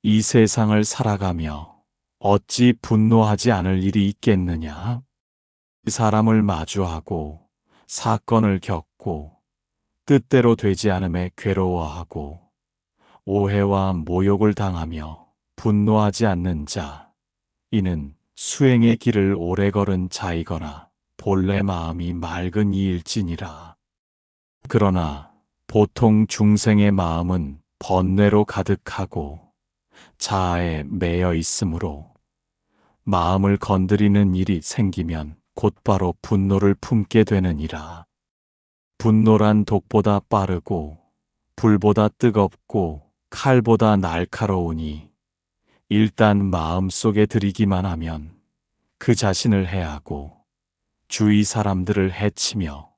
이 세상을 살아가며 어찌 분노하지 않을 일이 있겠느냐? 사람을 마주하고 사건을 겪고 뜻대로 되지 않음에 괴로워하고 오해와 모욕을 당하며 분노하지 않는 자, 이는 수행의 길을 오래 걸은 자이거나 본래 마음이 맑은 이일지니라. 그러나 보통 중생의 마음은 번뇌로 가득하고 자아에 매여 있으므로 마음을 건드리는 일이 생기면 곧바로 분노를 품게 되느니라. 분노란 독보다 빠르고 불보다 뜨겁고 칼보다 날카로우니 일단 마음속에 들이기만 하면 그 자신을 해하고 주위 사람들을 해치며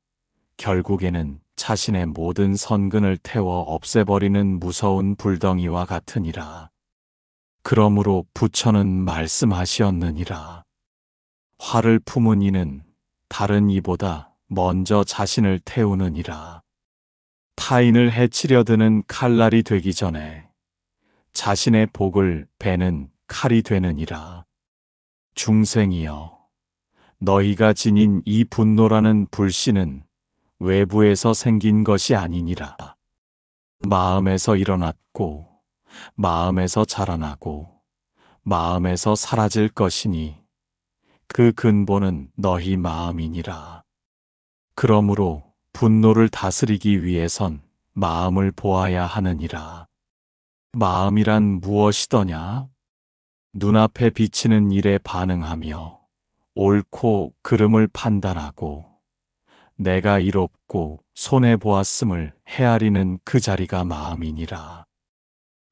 결국에는 자신의 모든 선근을 태워 없애버리는 무서운 불덩이와 같으니라. 그러므로 부처는 말씀하시었느니라. 화를 품은 이는 다른 이보다 먼저 자신을 태우느니라. 타인을 해치려 드는 칼날이 되기 전에 자신의 복을 베는 칼이 되느니라. 중생이여, 너희가 지닌 이 분노라는 불씨는 외부에서 생긴 것이 아니니라. 마음에서 일어났고 마음에서 자라나고 마음에서 사라질 것이니 그 근본은 너희 마음이니라. 그러므로 분노를 다스리기 위해선 마음을 보아야 하느니라. 마음이란 무엇이더냐? 눈앞에 비치는 일에 반응하며 옳고 그름을 판단하고 내가 이롭고 손해보았음을 헤아리는 그 자리가 마음이니라.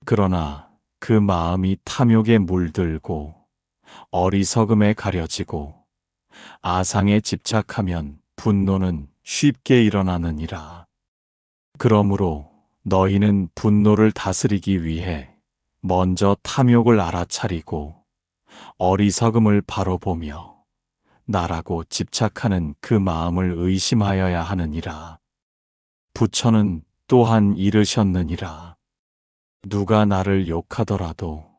그러나 그 마음이 탐욕에 물들고 어리석음에 가려지고 아상에 집착하면 분노는 쉽게 일어나느니라. 그러므로 너희는 분노를 다스리기 위해 먼저 탐욕을 알아차리고 어리석음을 바로 보며 나라고 집착하는 그 마음을 의심하여야 하느니라. 부처는 또한 이르셨느니라. 누가 나를 욕하더라도,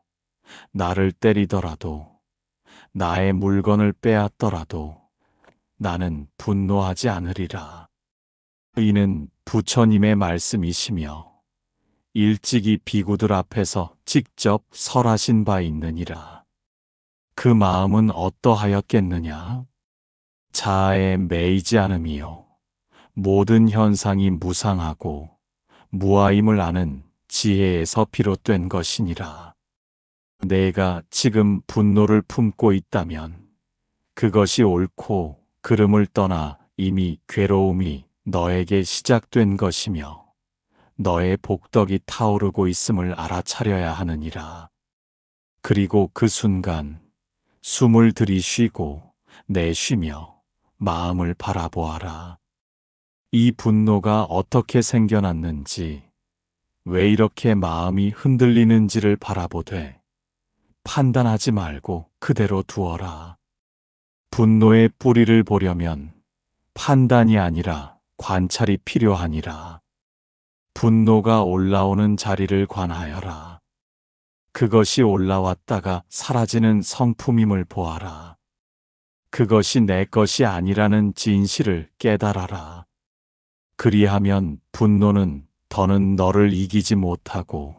나를 때리더라도, 나의 물건을 빼앗더라도 나는 분노하지 않으리라. 이는 부처님의 말씀이시며 일찍이 비구들 앞에서 직접 설하신 바 있느니라. 그 마음은 어떠하였겠느냐? 자아에 매이지 않음이요, 모든 현상이 무상하고 무아임을 아는 지혜에서 비롯된 것이니라. 내가 지금 분노를 품고 있다면 그것이 옳고 그름을 떠나 이미 괴로움이 너에게 시작된 것이며 너의 복덕이 타오르고 있음을 알아차려야 하느니라. 그리고 그 순간 숨을 들이쉬고 내쉬며 마음을 바라보아라. 이 분노가 어떻게 생겨났는지, 왜 이렇게 마음이 흔들리는지를 바라보되 판단하지 말고 그대로 두어라. 분노의 뿌리를 보려면 판단이 아니라 관찰이 필요하니라. 분노가 올라오는 자리를 관하여라. 그것이 올라왔다가 사라지는 성품임을 보아라. 그것이 내 것이 아니라는 진실을 깨달아라. 그리하면 분노는 더는 너를 이기지 못하고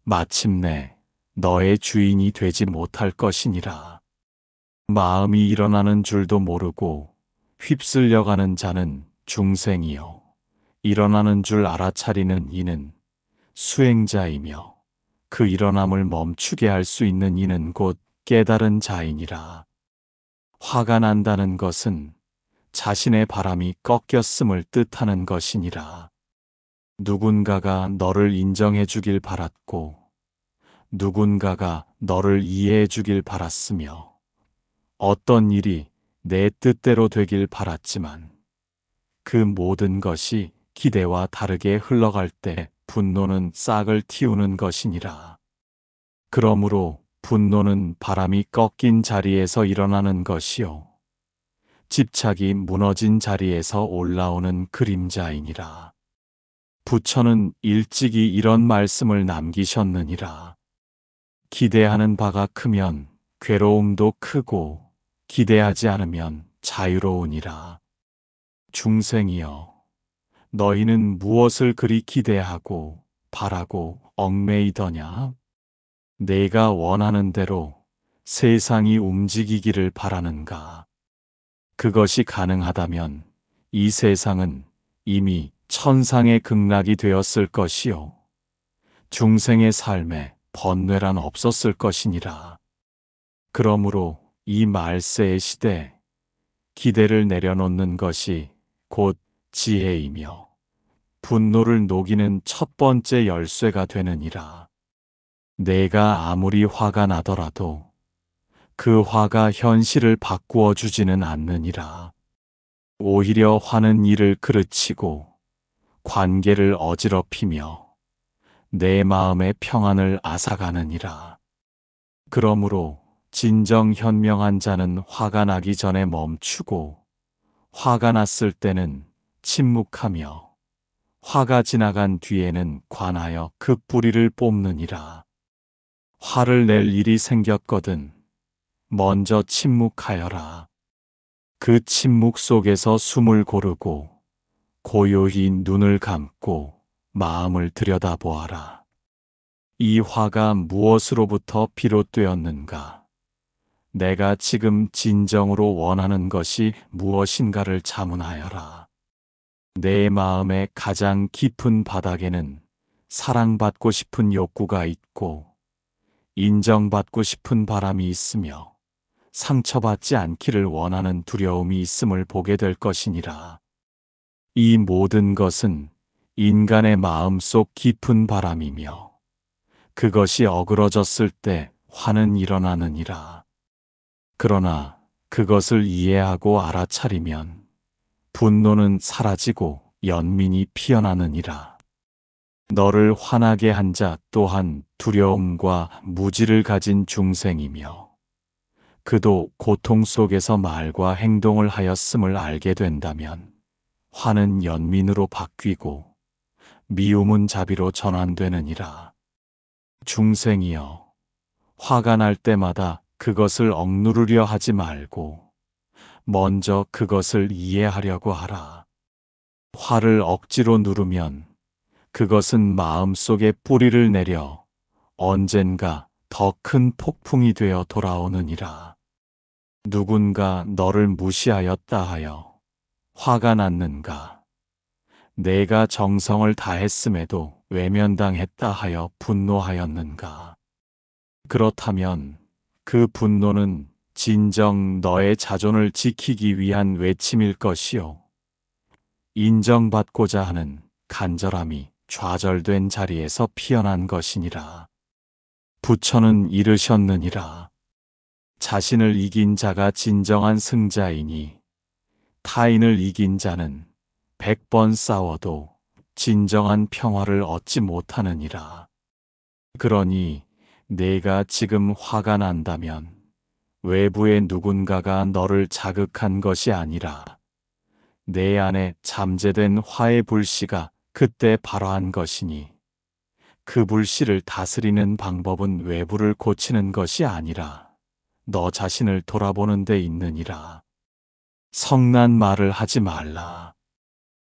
마침내 너의 주인이 되지 못할 것이니라. 마음이 일어나는 줄도 모르고 휩쓸려가는 자는 중생이요, 일어나는 줄 알아차리는 이는 수행자이며 그 일어남을 멈추게 할 수 있는 이는 곧 깨달은 자이니라. 화가 난다는 것은 자신의 바람이 꺾였음을 뜻하는 것이니라. 누군가가 너를 인정해 주길 바랐고 누군가가 너를 이해해 주길 바랐으며 어떤 일이 내 뜻대로 되길 바랐지만 그 모든 것이 기대와 다르게 흘러갈 때 분노는 싹을 틔우는 것이니라. 그러므로 분노는 바람이 꺾인 자리에서 일어나는 것이요, 집착이 무너진 자리에서 올라오는 그림자이니라. 부처는 일찍이 이런 말씀을 남기셨느니라. 기대하는 바가 크면 괴로움도 크고 기대하지 않으면 자유로우니라. 중생이여, 너희는 무엇을 그리 기대하고 바라고 얽매이더냐? 내가 원하는 대로 세상이 움직이기를 바라는가? 그것이 가능하다면 이 세상은 이미 천상의 극락이 되었을 것이요, 중생의 삶에 번뇌란 없었을 것이니라. 그러므로 이 말세의 시대, 기대를 내려놓는 것이 곧 지혜이며 분노를 녹이는 첫 번째 열쇠가 되느니라. 내가 아무리 화가 나더라도 그 화가 현실을 바꾸어 주지는 않느니라. 오히려 화는 이를 그르치고 관계를 어지럽히며 내 마음의 평안을 앗아가느니라. 그러므로 진정 현명한 자는 화가 나기 전에 멈추고 화가 났을 때는 침묵하며 화가 지나간 뒤에는 관하여 그 뿌리를 뽑느니라. 화를 낼 일이 생겼거든 먼저 침묵하여라. 그 침묵 속에서 숨을 고르고 고요히 눈을 감고 마음을 들여다보아라. 이 화가 무엇으로부터 비롯되었는가? 내가 지금 진정으로 원하는 것이 무엇인가를 자문하여라. 내 마음의 가장 깊은 바닥에는 사랑받고 싶은 욕구가 있고 인정받고 싶은 바람이 있으며 상처받지 않기를 원하는 두려움이 있음을 보게 될 것이니라. 이 모든 것은 인간의 마음속 깊은 바람이며 그것이 어그러졌을 때 화는 일어나느니라. 그러나 그것을 이해하고 알아차리면 분노는 사라지고 연민이 피어나느니라. 너를 화나게 한 자 또한 두려움과 무지를 가진 중생이며 그도 고통 속에서 말과 행동을 하였음을 알게 된다면 화는 연민으로 바뀌고 미움은 자비로 전환되느니라. 중생이여, 화가 날 때마다 그것을 억누르려 하지 말고 먼저 그것을 이해하려고 하라. 화를 억지로 누르면 그것은 마음속에 뿌리를 내려 언젠가 더 큰 폭풍이 되어 돌아오느니라. 누군가 너를 무시하였다 하여 화가 났는가? 내가 정성을 다했음에도 외면당했다 하여 분노하였는가? 그렇다면 그 분노는 진정 너의 자존을 지키기 위한 외침일 것이요, 인정받고자 하는 간절함이 좌절된 자리에서 피어난 것이니라. 부처는 이르셨느니라. 자신을 이긴 자가 진정한 승자이니 타인을 이긴 자는 100번 싸워도 진정한 평화를 얻지 못하느니라. 그러니 내가 지금 화가 난다면 외부의 누군가가 너를 자극한 것이 아니라 내 안에 잠재된 화의 불씨가 그때 발화한 것이니 그 불씨를 다스리는 방법은 외부를 고치는 것이 아니라 너 자신을 돌아보는 데 있느니라. 성난 말을 하지 말라.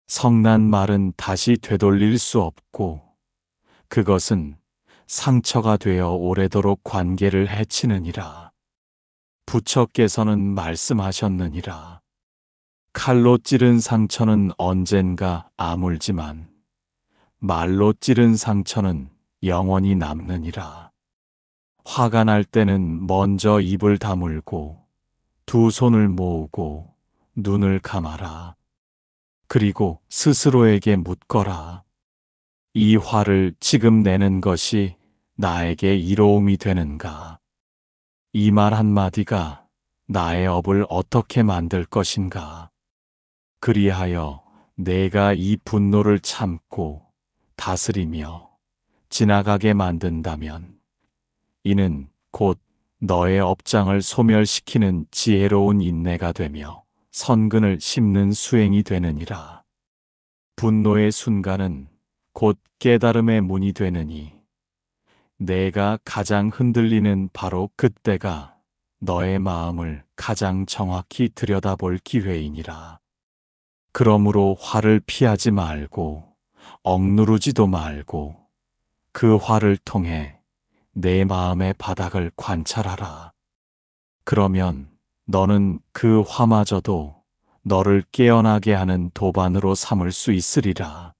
성난 말은 다시 되돌릴 수 없고 그것은 상처가 되어 오래도록 관계를 해치느니라. 부처께서는 말씀하셨느니라. 칼로 찌른 상처는 언젠가 아물지만 말로 찌른 상처는 영원히 남느니라. 화가 날 때는 먼저 입을 다물고 두 손을 모으고 눈을 감아라. 그리고 스스로에게 묻거라. 이 화를 지금 내는 것이 나에게 이로움이 되는가? 이 말 한마디가 나의 업을 어떻게 만들 것인가? 그리하여 내가 이 분노를 참고 다스리며 지나가게 만든다면 이는 곧 너의 업장을 소멸시키는 지혜로운 인내가 되며 선근을 심는 수행이 되느니라. 분노의 순간은 곧 깨달음의 문이 되느니 내가 가장 흔들리는 바로 그때가 너의 마음을 가장 정확히 들여다볼 기회이니라. 그러므로 화를 피하지 말고 억누르지도 말고 그 화를 통해 내 마음의 바닥을 관찰하라. 그러면 너는 그 화마저도 너를 깨어나게 하는 도반으로 삼을 수 있으리라.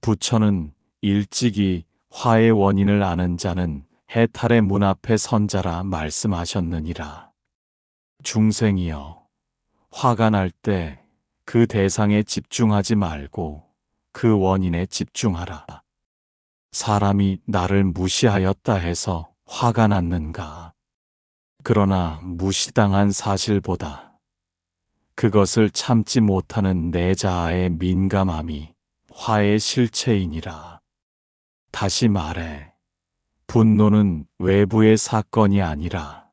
부처는 일찍이 화의 원인을 아는 자는 해탈의 문 앞에 선 자라 말씀하셨느니라. 중생이여, 화가 날 때 그 대상에 집중하지 말고 그 원인에 집중하라. 사람이 나를 무시하였다 해서 화가 났는가? 그러나 무시당한 사실보다 그것을 참지 못하는 내 자아의 민감함이 화의 실체이니라. 다시 말해, 분노는 외부의 사건이 아니라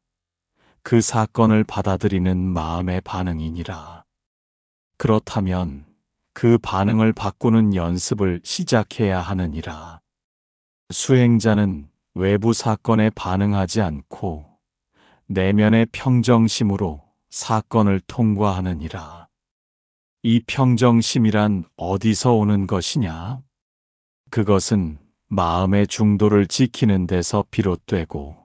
그 사건을 받아들이는 마음의 반응이니라. 그렇다면 그 반응을 바꾸는 연습을 시작해야 하느니라. 수행자는 외부 사건에 반응하지 않고 내면의 평정심으로 사건을 통과하느니라. 이 평정심이란 어디서 오는 것이냐? 그것은 마음의 중도를 지키는 데서 비롯되고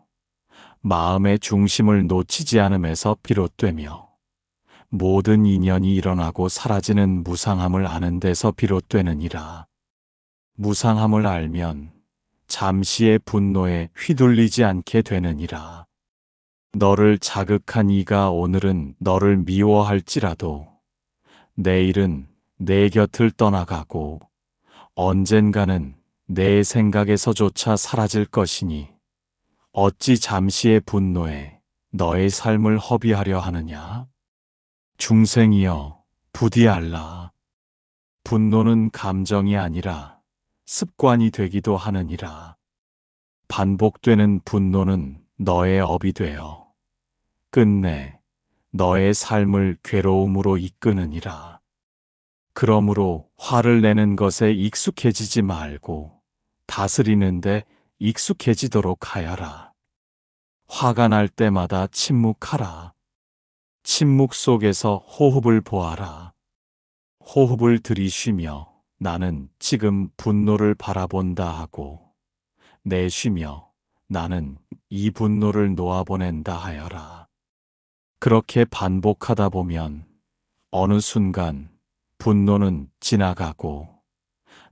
마음의 중심을 놓치지 않음에서 비롯되며 모든 인연이 일어나고 사라지는 무상함을 아는 데서 비롯되느니라. 무상함을 알면 잠시의 분노에 휘둘리지 않게 되느니라. 너를 자극한 이가 오늘은 너를 미워할지라도 내일은 내 곁을 떠나가고 언젠가는 내 생각에서조차 사라질 것이니 어찌 잠시의 분노에 너의 삶을 허비하려 하느냐? 중생이여, 부디 알라. 분노는 감정이 아니라 습관이 되기도 하느니라. 반복되는 분노는 너의 업이 되어 끝내 너의 삶을 괴로움으로 이끄느니라. 그러므로 화를 내는 것에 익숙해지지 말고 다스리는데 익숙해지도록 하여라. 화가 날 때마다 침묵하라. 침묵 속에서 호흡을 보아라. 호흡을 들이쉬며 나는 지금 분노를 바라본다 하고 내쉬며 나는 이 분노를 놓아보낸다 하여라. 그렇게 반복하다 보면 어느 순간 분노는 지나가고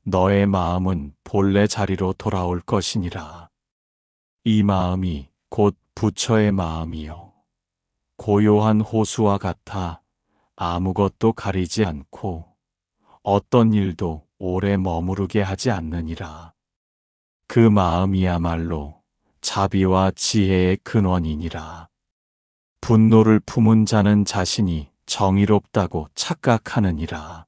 너의 마음은 본래 자리로 돌아올 것이니라. 이 마음이 곧 부처의 마음이요. 고요한 호수와 같아 아무것도 가리지 않고 어떤 일도 오래 머무르게 하지 않느니라. 그 마음이야말로 자비와 지혜의 근원이니라. 분노를 품은 자는 자신이 정의롭다고 착각하느니라.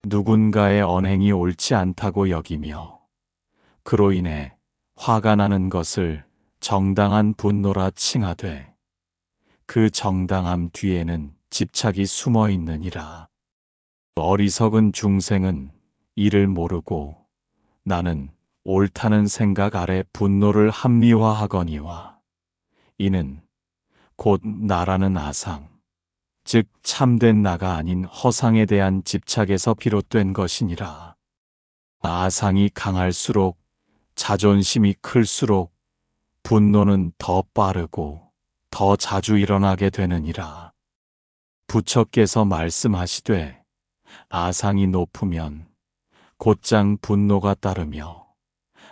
누군가의 언행이 옳지 않다고 여기며 그로 인해 화가 나는 것을 정당한 분노라 칭하되 그 정당함 뒤에는 집착이 숨어 있느니라. 어리석은 중생은 이를 모르고 나는 옳다는 생각 아래 분노를 합리화하거니와 이는 곧 나라는 아상, 즉 참된 나가 아닌 허상에 대한 집착에서 비롯된 것이니라. 아상이 강할수록 자존심이 클수록 분노는 더 빠르고 더 자주 일어나게 되느니라. 부처께서 말씀하시되 아상이 높으면 곧장 분노가 따르며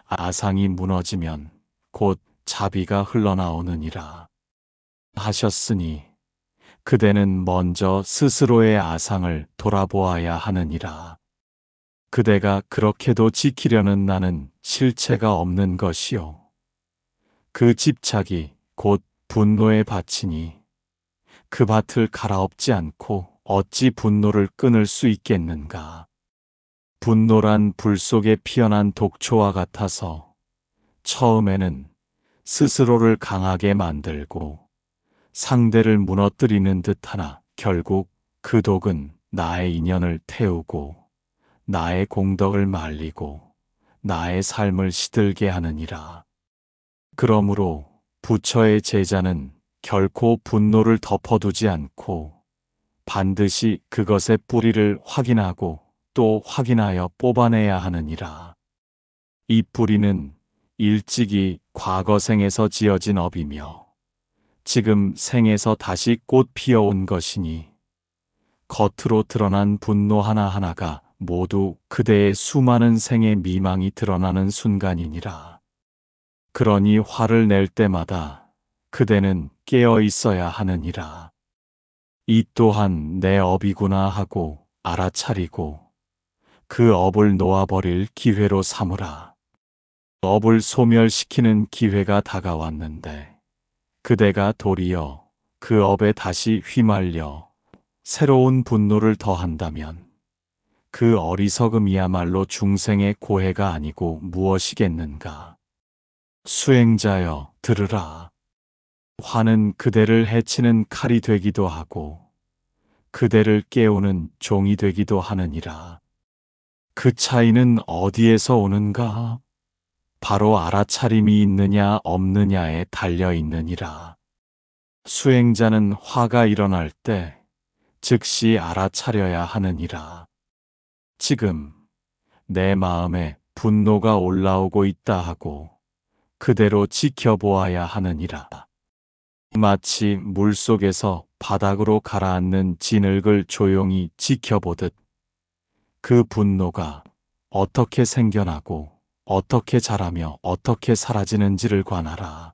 아상이 무너지면 곧 자비가 흘러나오느니라 하셨으니 그대는 먼저 스스로의 아상을 돌아보아야 하느니라. 그대가 그렇게도 지키려는 나는 실체가 없는 것이요. 그 집착이 곧 분노의 밭이니 그 밭을 갈아엎지 않고 어찌 분노를 끊을 수 있겠는가. 분노란 불 속에 피어난 독초와 같아서 처음에는 스스로를 강하게 만들고 상대를 무너뜨리는 듯하나 결국 그 독은 나의 인연을 태우고 나의 공덕을 말리고 나의 삶을 시들게 하느니라. 그러므로 부처의 제자는 결코 분노를 덮어두지 않고 반드시 그것의 뿌리를 확인하고 또 확인하여 뽑아내야 하느니라. 이 뿌리는 일찍이 과거 생에서 지어진 업이며 지금 생에서 다시 꽃 피어온 것이니 겉으로 드러난 분노 하나하나가 모두 그대의 수많은 생의 미망이 드러나는 순간이니라. 그러니 화를 낼 때마다 그대는 깨어 있어야 하느니라. 이 또한 내 업이구나 하고 알아차리고 그 업을 놓아버릴 기회로 삼으라. 업을 소멸시키는 기회가 다가왔는데 그대가 도리어 그 업에 다시 휘말려 새로운 분노를 더한다면 그 어리석음이야말로 중생의 고해가 아니고 무엇이겠는가. 수행자여 들으라. 화는 그대를 해치는 칼이 되기도 하고 그대를 깨우는 종이 되기도 하느니라. 그 차이는 어디에서 오는가? 바로 알아차림이 있느냐 없느냐에 달려 있느니라. 수행자는 화가 일어날 때 즉시 알아차려야 하느니라. 지금 내 마음에 분노가 올라오고 있다 하고 그대로 지켜보아야 하느니라. 마치 물속에서 바닥으로 가라앉는 진흙을 조용히 지켜보듯 그 분노가 어떻게 생겨나고 어떻게 자라며 어떻게 사라지는지를 관하라.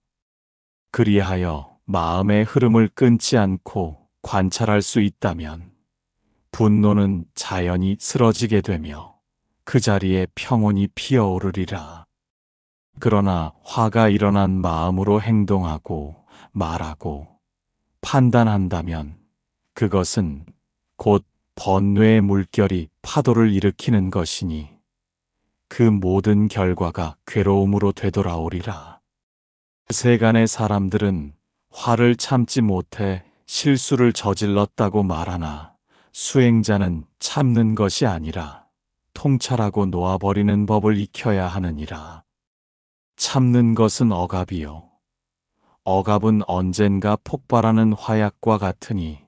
그리하여 마음의 흐름을 끊지 않고 관찰할 수 있다면 분노는 자연히 쓰러지게 되며 그 자리에 평온이 피어오르리라. 그러나 화가 일어난 마음으로 행동하고 말하고 판단한다면 그것은 곧 번뇌의 물결이 파도를 일으키는 것이니 그 모든 결과가 괴로움으로 되돌아오리라. 세간의 사람들은 화를 참지 못해 실수를 저질렀다고 말하나 수행자는 참는 것이 아니라 통찰하고 놓아버리는 법을 익혀야 하느니라. 참는 것은 억압이요. 억압은 언젠가 폭발하는 화약과 같으니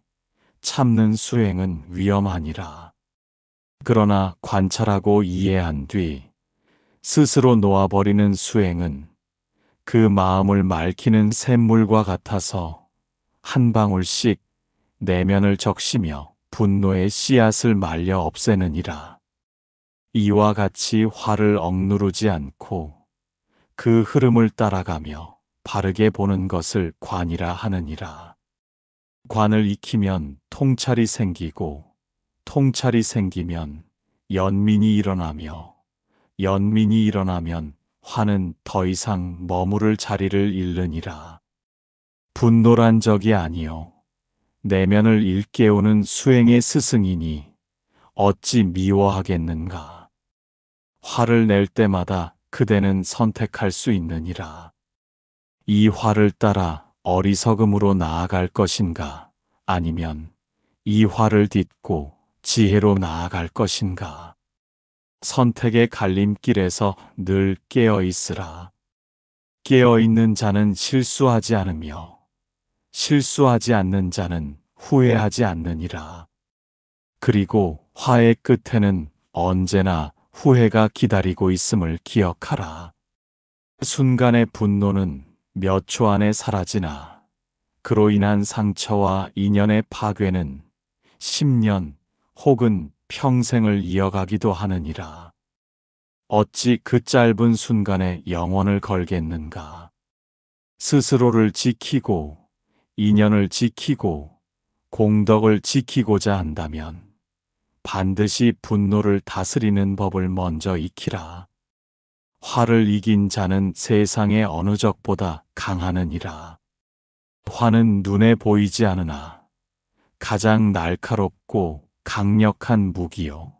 참는 수행은 위험하니라. 그러나 관찰하고 이해한 뒤 스스로 놓아버리는 수행은 그 마음을 맑히는 샘물과 같아서 한 방울씩 내면을 적시며 분노의 씨앗을 말려 없애느니라. 이와 같이 화를 억누르지 않고 그 흐름을 따라가며 바르게 보는 것을 관이라 하느니라. 관을 익히면 통찰이 생기고 통찰이 생기면 연민이 일어나며 연민이 일어나면 화는 더 이상 머무를 자리를 잃느니라. 분노란 적이 아니요 내면을 일깨우는 수행의 스승이니 어찌 미워하겠는가. 화를 낼 때마다 그대는 선택할 수 있느니라. 이 화를 따라 어리석음으로 나아갈 것인가 아니면 이 화를 딛고 지혜로 나아갈 것인가. 선택의 갈림길에서 늘 깨어 있으라. 깨어 있는 자는 실수하지 않으며 실수하지 않는 자는 후회하지 않느니라. 그리고 화의 끝에는 언제나 후회가 기다리고 있음을 기억하라. 순간의 분노는 몇 초 안에 사라지나 그로 인한 상처와 인연의 파괴는 10년 혹은 평생을 이어가기도 하느니라. 어찌 그 짧은 순간에 영원을 걸겠는가. 스스로를 지키고 인연을 지키고 공덕을 지키고자 한다면 반드시 분노를 다스리는 법을 먼저 익히라. 화를 이긴 자는 세상의 어느 적보다 강하느니라. 화는 눈에 보이지 않으나 가장 날카롭고 강력한 무기요.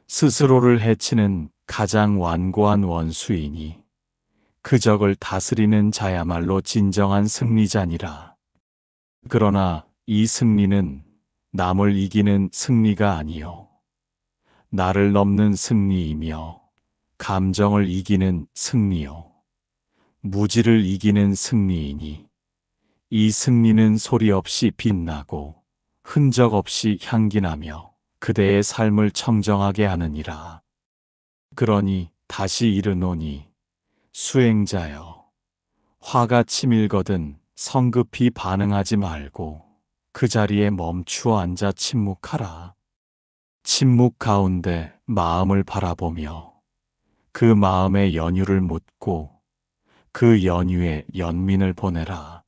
스스로를 해치는 가장 완고한 원수이니 그 적을 다스리는 자야말로 진정한 승리자니라. 그러나 이 승리는 남을 이기는 승리가 아니요 나를 넘는 승리이며 감정을 이기는 승리요 무지를 이기는 승리이니 이 승리는 소리 없이 빛나고 흔적 없이 향기나며 그대의 삶을 청정하게 하느니라. 그러니 다시 이르노니 수행자여, 화가 치밀거든 성급히 반응하지 말고 그 자리에 멈추어 앉아 침묵하라. 침묵 가운데 마음을 바라보며 그 마음의 연유를 묻고 그 연유에 연민을 보내라.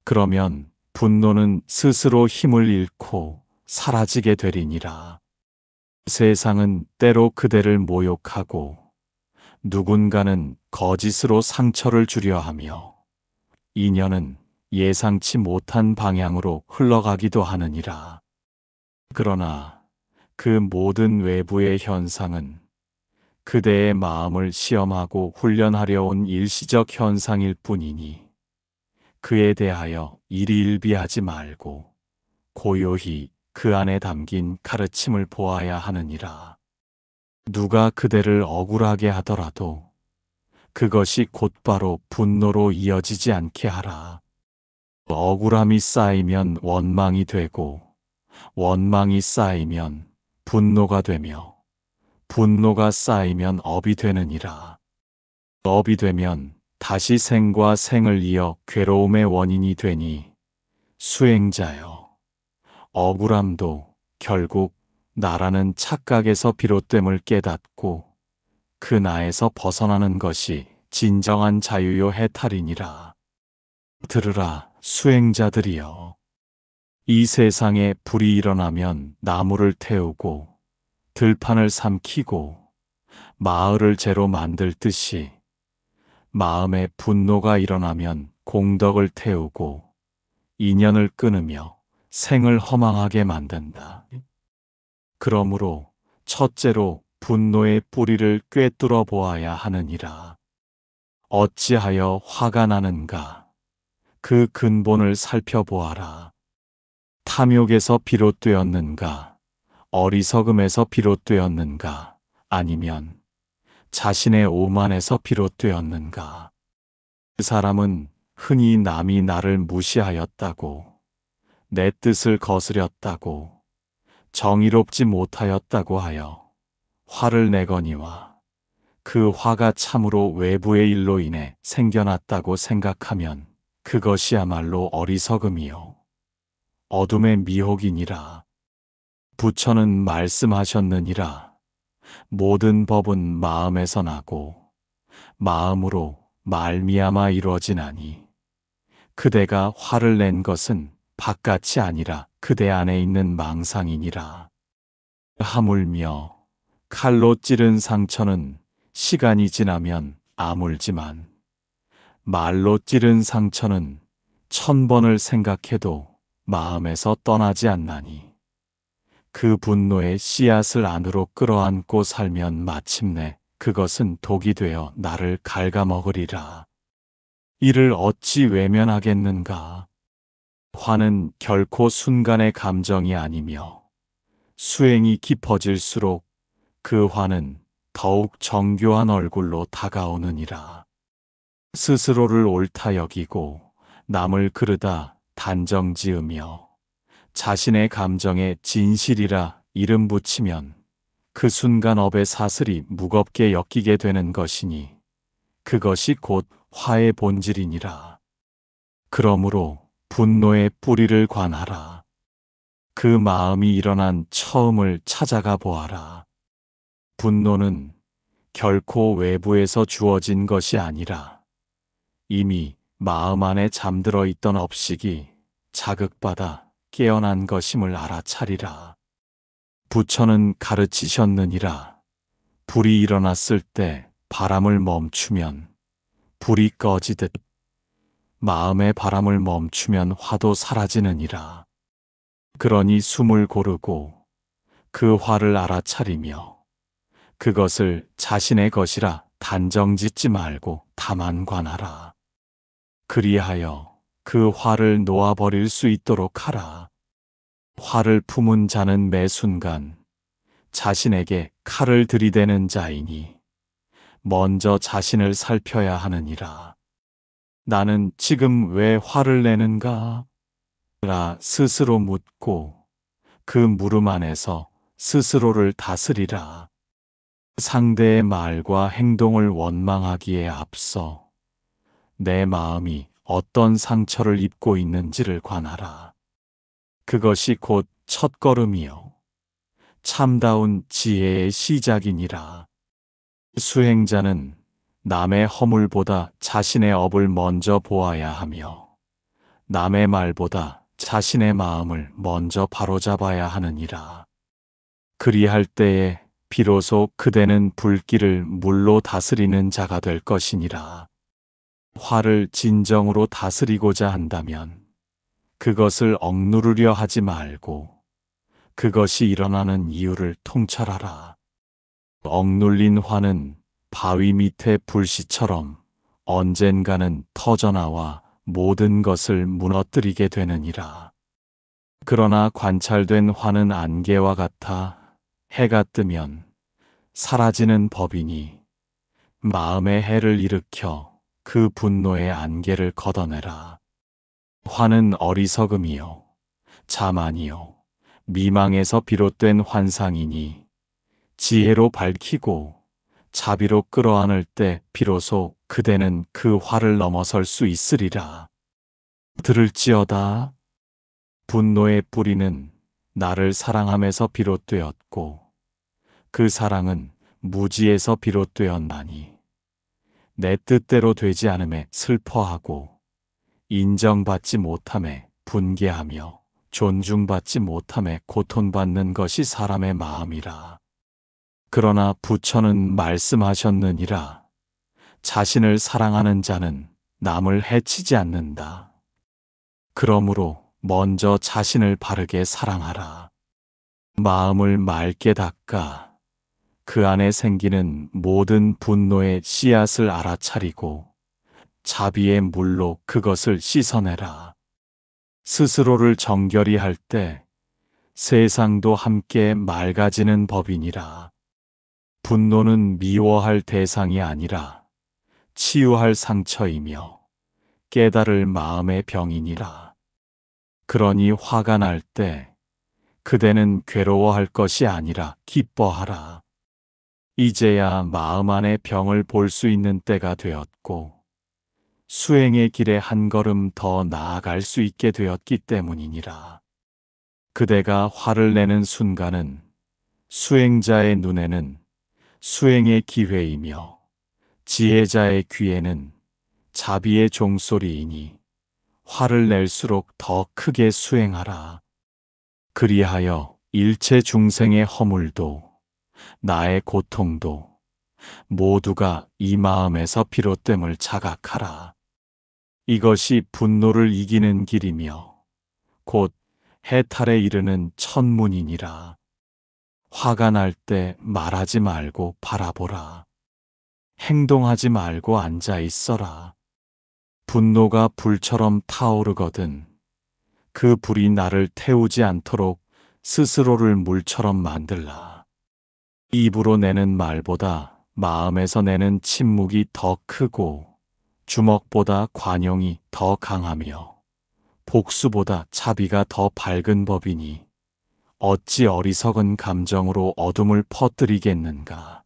그러면 분노는 스스로 힘을 잃고 사라지게 되리니라. 세상은 때로 그대를 모욕하고 누군가는 거짓으로 상처를 주려 하며 인연은 예상치 못한 방향으로 흘러가기도 하느니라. 그러나 그 모든 외부의 현상은 그대의 마음을 시험하고 훈련하려 온 일시적 현상일 뿐이니 그에 대하여 일희일비하지 말고 고요히 그 안에 담긴 가르침을 보아야 하느니라. 누가 그대를 억울하게 하더라도 그것이 곧바로 분노로 이어지지 않게 하라. 억울함이 쌓이면 원망이 되고 원망이 쌓이면 분노가 되며 분노가 쌓이면 업이 되느니라. 업이 되면 다시 생과 생을 이어 괴로움의 원인이 되니 수행자여, 억울함도 결국 나라는 착각에서 비롯됨을 깨닫고 그 나에서 벗어나는 것이 진정한 자유요 해탈이니라. 들으라 수행자들이여, 이 세상에 불이 일어나면 나무를 태우고 들판을 삼키고 마을을 재로 만들듯이 마음에 분노가 일어나면 공덕을 태우고 인연을 끊으며 생을 허망하게 만든다. 그러므로 첫째로 분노의 뿌리를 꿰뚫어 보아야 하느니라. 어찌하여 화가 나는가? 그 근본을 살펴보아라. 탐욕에서 비롯되었는가? 어리석음에서 비롯되었는가? 아니면 자신의 오만에서 비롯되었는가? 그 사람은 흔히 남이 나를 무시하였다고, 내 뜻을 거스렸다고, 정의롭지 못하였다고 하여 화를 내거니와 그 화가 참으로 외부의 일로 인해 생겨났다고 생각하면 그것이야말로 어리석음이요 어둠의 미혹이니라. 부처는 말씀하셨느니라. 모든 법은 마음에서 나고 마음으로 말미암아 이루어지나니 그대가 화를 낸 것은 바깥이 아니라 그대 안에 있는 망상이니라. 하물며 칼로 찌른 상처는 시간이 지나면 아물지만 말로 찌른 상처는 1000번을 생각해도 마음에서 떠나지 않나니 그 분노의 씨앗을 안으로 끌어안고 살면 마침내 그것은 독이 되어 나를 갉아먹으리라. 이를 어찌 외면하겠는가? 화는 결코 순간의 감정이 아니며 수행이 깊어질수록 그 화는 더욱 정교한 얼굴로 다가오느니라. 스스로를 옳다 여기고 남을 그르다 단정지으며 자신의 감정에 진실이라 이름 붙이면 그 순간 업의 사슬이 무겁게 엮이게 되는 것이니 그것이 곧 화의 본질이니라. 그러므로 분노의 뿌리를 관하라. 그 마음이 일어난 처음을 찾아가 보아라. 분노는 결코 외부에서 주어진 것이 아니라 이미 마음 안에 잠들어 있던 업식이 자극받아 깨어난 것임을 알아차리라. 부처는 가르치셨느니라. 불이 일어났을 때 바람을 멈추면 불이 꺼지듯 마음의 바람을 멈추면 화도 사라지느니라. 그러니 숨을 고르고 그 화를 알아차리며 그것을 자신의 것이라 단정짓지 말고 다만 관하라. 그리하여 그 화를 놓아버릴 수 있도록 하라. 화를 품은 자는 매 순간 자신에게 칼을 들이대는 자이니 먼저 자신을 살펴야 하느니라. 나는 지금 왜 화를 내는가? 라 스스로 묻고 그 물음 안에서 스스로를 다스리라. 상대의 말과 행동을 원망하기에 앞서 내 마음이 어떤 상처를 입고 있는지를 관하라. 그것이 곧 첫걸음이요 참다운 지혜의 시작이니라. 수행자는 남의 허물보다 자신의 업을 먼저 보아야 하며 남의 말보다 자신의 마음을 먼저 바로잡아야 하느니라. 그리할 때에 비로소 그대는 불길을 물로 다스리는 자가 될 것이니라. 화를 진정으로 다스리고자 한다면 그것을 억누르려 하지 말고 그것이 일어나는 이유를 통찰하라. 억눌린 화는 바위 밑의 불씨처럼 언젠가는 터져나와 모든 것을 무너뜨리게 되느니라. 그러나 관찰된 화는 안개와 같아 해가 뜨면 사라지는 법이니 마음의 해를 일으켜 그 분노의 안개를 걷어내라. 화는 어리석음이요 자만이요 미망에서 비롯된 환상이니 지혜로 밝히고 자비로 끌어안을 때 비로소 그대는 그 화를 넘어설 수 있으리라. 들을지어다. 분노의 뿌리는 나를 사랑함에서 비롯되었고 그 사랑은 무지에서 비롯되었나니 내 뜻대로 되지 않음에 슬퍼하고 인정받지 못함에 분개하며 존중받지 못함에 고통받는 것이 사람의 마음이라. 그러나 부처는 말씀하셨느니라. 자신을 사랑하는 자는 남을 해치지 않는다. 그러므로 먼저 자신을 바르게 사랑하라. 마음을 맑게 닦아 그 안에 생기는 모든 분노의 씨앗을 알아차리고 자비의 물로 그것을 씻어내라. 스스로를 정결히 할 때 세상도 함께 맑아지는 법이니라. 분노는 미워할 대상이 아니라 치유할 상처이며 깨달을 마음의 병이니라. 그러니 화가 날 때 그대는 괴로워할 것이 아니라 기뻐하라. 이제야 마음 안의 병을 볼 수 있는 때가 되었고 수행의 길에 한 걸음 더 나아갈 수 있게 되었기 때문이니라. 그대가 화를 내는 순간은 수행자의 눈에는 수행의 기회이며 지혜자의 귀에는 자비의 종소리이니 화를 낼수록 더 크게 수행하라. 그리하여 일체 중생의 허물도 나의 고통도 모두가 이 마음에서 비롯됨을 자각하라. 이것이 분노를 이기는 길이며 곧 해탈에 이르는 천문이니라. 화가 날 때 말하지 말고 바라보라. 행동하지 말고 앉아 있어라. 분노가 불처럼 타오르거든 그 불이 나를 태우지 않도록 스스로를 물처럼 만들라. 입으로 내는 말보다 마음에서 내는 침묵이 더 크고 주먹보다 관용이 더 강하며 복수보다 자비가 더 밝은 법이니 어찌 어리석은 감정으로 어둠을 퍼뜨리겠는가.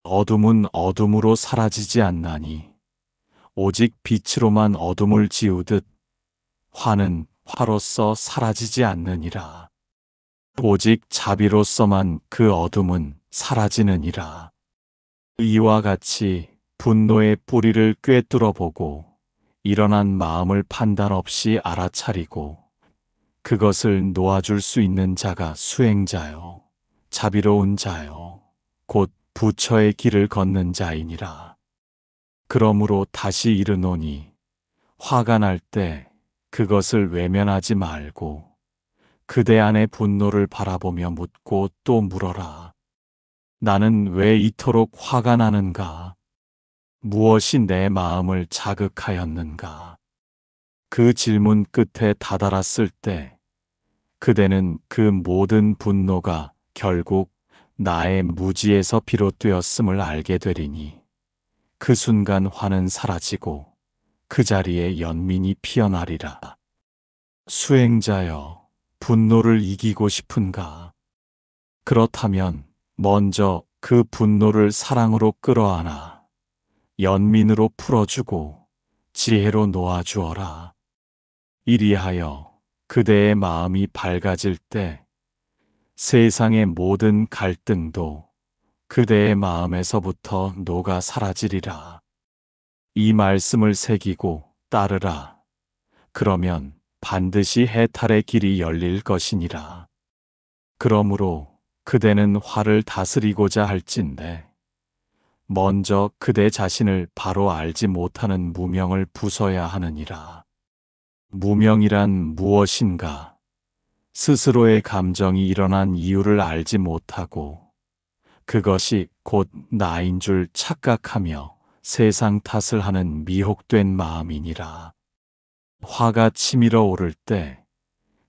어둠은 어둠으로 사라지지 않나니 오직 빛으로만 어둠을 지우듯 화는 화로서 사라지지 않느니라. 오직 자비로서만 그 어둠은 사라지느니라. 이와 같이 분노의 뿌리를 꿰뚫어 보고 일어난 마음을 판단 없이 알아차리고 그것을 놓아줄 수 있는 자가 수행자요 자비로운 자요 곧 부처의 길을 걷는 자이니라. 그러므로 다시 이르노니 화가 날 때 그것을 외면하지 말고 그대 안의 분노를 바라보며 묻고 또 물어라. 나는 왜 이토록 화가 나는가? 무엇이 내 마음을 자극하였는가? 그 질문 끝에 다다랐을 때 그대는 그 모든 분노가 결국 나의 무지에서 비롯되었음을 알게 되리니 그 순간 화는 사라지고 그 자리에 연민이 피어나리라. 수행자여, 분노를 이기고 싶은가? 그렇다면 먼저 그 분노를 사랑으로 끌어안아 연민으로 풀어주고 지혜로 놓아주어라. 이리하여 그대의 마음이 밝아질 때 세상의 모든 갈등도 그대의 마음에서부터 녹아 사라지리라. 이 말씀을 새기고 따르라. 그러면 반드시 해탈의 길이 열릴 것이니라. 그러므로 그대는 화를 다스리고자 할진대 먼저 그대 자신을 바로 알지 못하는 무명을 부숴야 하느니라. 무명이란 무엇인가? 스스로의 감정이 일어난 이유를 알지 못하고 그것이 곧 나인 줄 착각하며 세상 탓을 하는 미혹된 마음이니라. 화가 치밀어 오를 때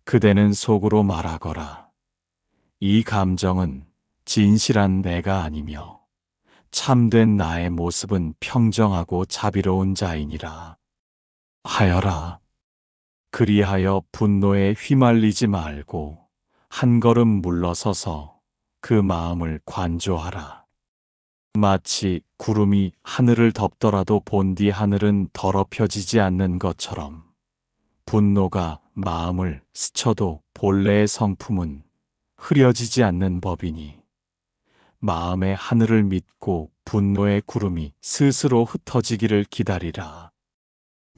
그대는 속으로 말하거라. 이 감정은 진실한 내가 아니며 참된 나의 모습은 평정하고 자비로운 자이니라 하여라. 그리하여 분노에 휘말리지 말고 한 걸음 물러서서 그 마음을 관조하라. 마치 구름이 하늘을 덮더라도 본디 하늘은 더럽혀지지 않는 것처럼 분노가 마음을 스쳐도 본래의 성품은 흐려지지 않는 법이니 마음의 하늘을 믿고 분노의 구름이 스스로 흩어지기를 기다리라.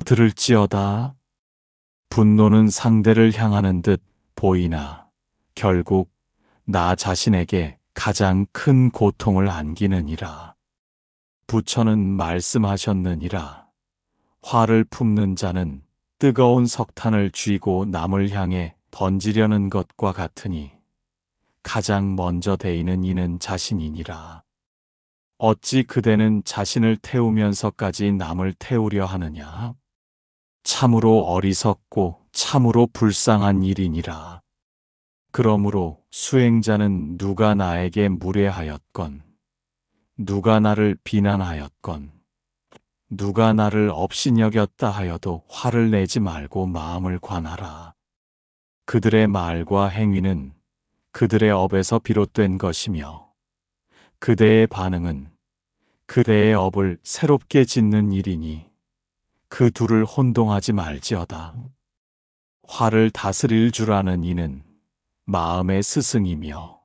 들을지어다. 분노는 상대를 향하는 듯 보이나 결국 나 자신에게 가장 큰 고통을 안기느니라. 부처는 말씀하셨느니라. 화를 품는 자는 뜨거운 석탄을 쥐고 남을 향해 던지려는 것과 같으니 가장 먼저 데이는 이는 자신이니라. 어찌 그대는 자신을 태우면서까지 남을 태우려 하느냐? 참으로 어리석고 참으로 불쌍한 일이니라. 그러므로 수행자는 누가 나에게 무례하였건, 누가 나를 비난하였건, 누가 나를 업신여겼다 하여도 화를 내지 말고 마음을 관하라. 그들의 말과 행위는 그들의 업에서 비롯된 것이며 그대의 반응은 그대의 업을 새롭게 짓는 일이니 그 둘을 혼동하지 말지어다. 화를 다스릴 줄 아는 이는 마음의 스승이며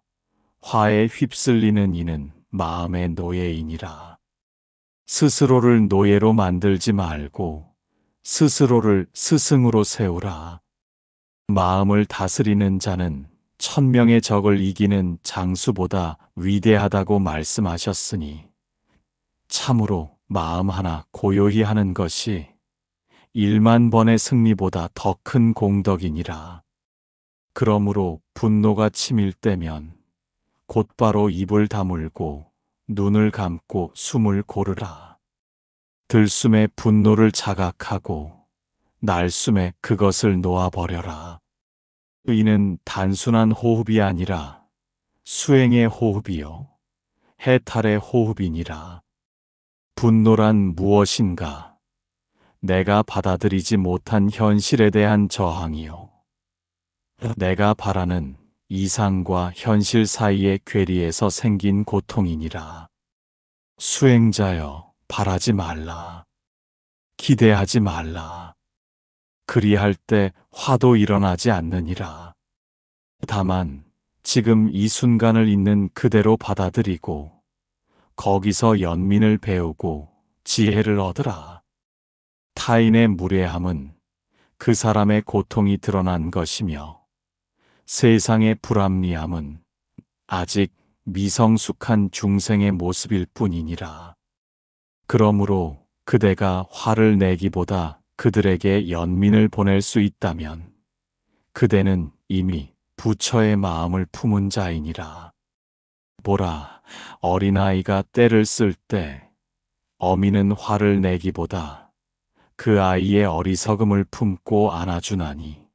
화에 휩쓸리는 이는 마음의 노예이니라. 스스로를 노예로 만들지 말고 스스로를 스승으로 세우라. 마음을 다스리는 자는 1000명의 적을 이기는 장수보다 위대하다고 말씀하셨으니 참으로 마음 하나 고요히 하는 것이 1만 번의 승리보다 더 큰 공덕이니라. 그러므로 분노가 치밀 때면 곧바로 입을 다물고 눈을 감고 숨을 고르라. 들숨에 분노를 자각하고 날숨에 그것을 놓아버려라. 이는 단순한 호흡이 아니라 수행의 호흡이요 해탈의 호흡이니라. 분노란 무엇인가? 내가 받아들이지 못한 현실에 대한 저항이요. 내가 바라는 이상과 현실 사이의 괴리에서 생긴 고통이니라. 수행자여, 바라지 말라. 기대하지 말라. 그리할 때 화도 일어나지 않느니라. 다만 지금 이 순간을 있는 그대로 받아들이고 거기서 연민을 배우고 지혜를 얻으라. 타인의 무례함은 그 사람의 고통이 드러난 것이며 세상의 불합리함은 아직 미성숙한 중생의 모습일 뿐이니라. 그러므로 그대가 화를 내기보다 그들에게 연민을 보낼 수 있다면 그대는 이미 부처의 마음을 품은 자이니라. 보라, 어린아이가 떼를 쓸 때 어미는 화를 내기보다 그 아이의 어리석음을 품고 안아주나니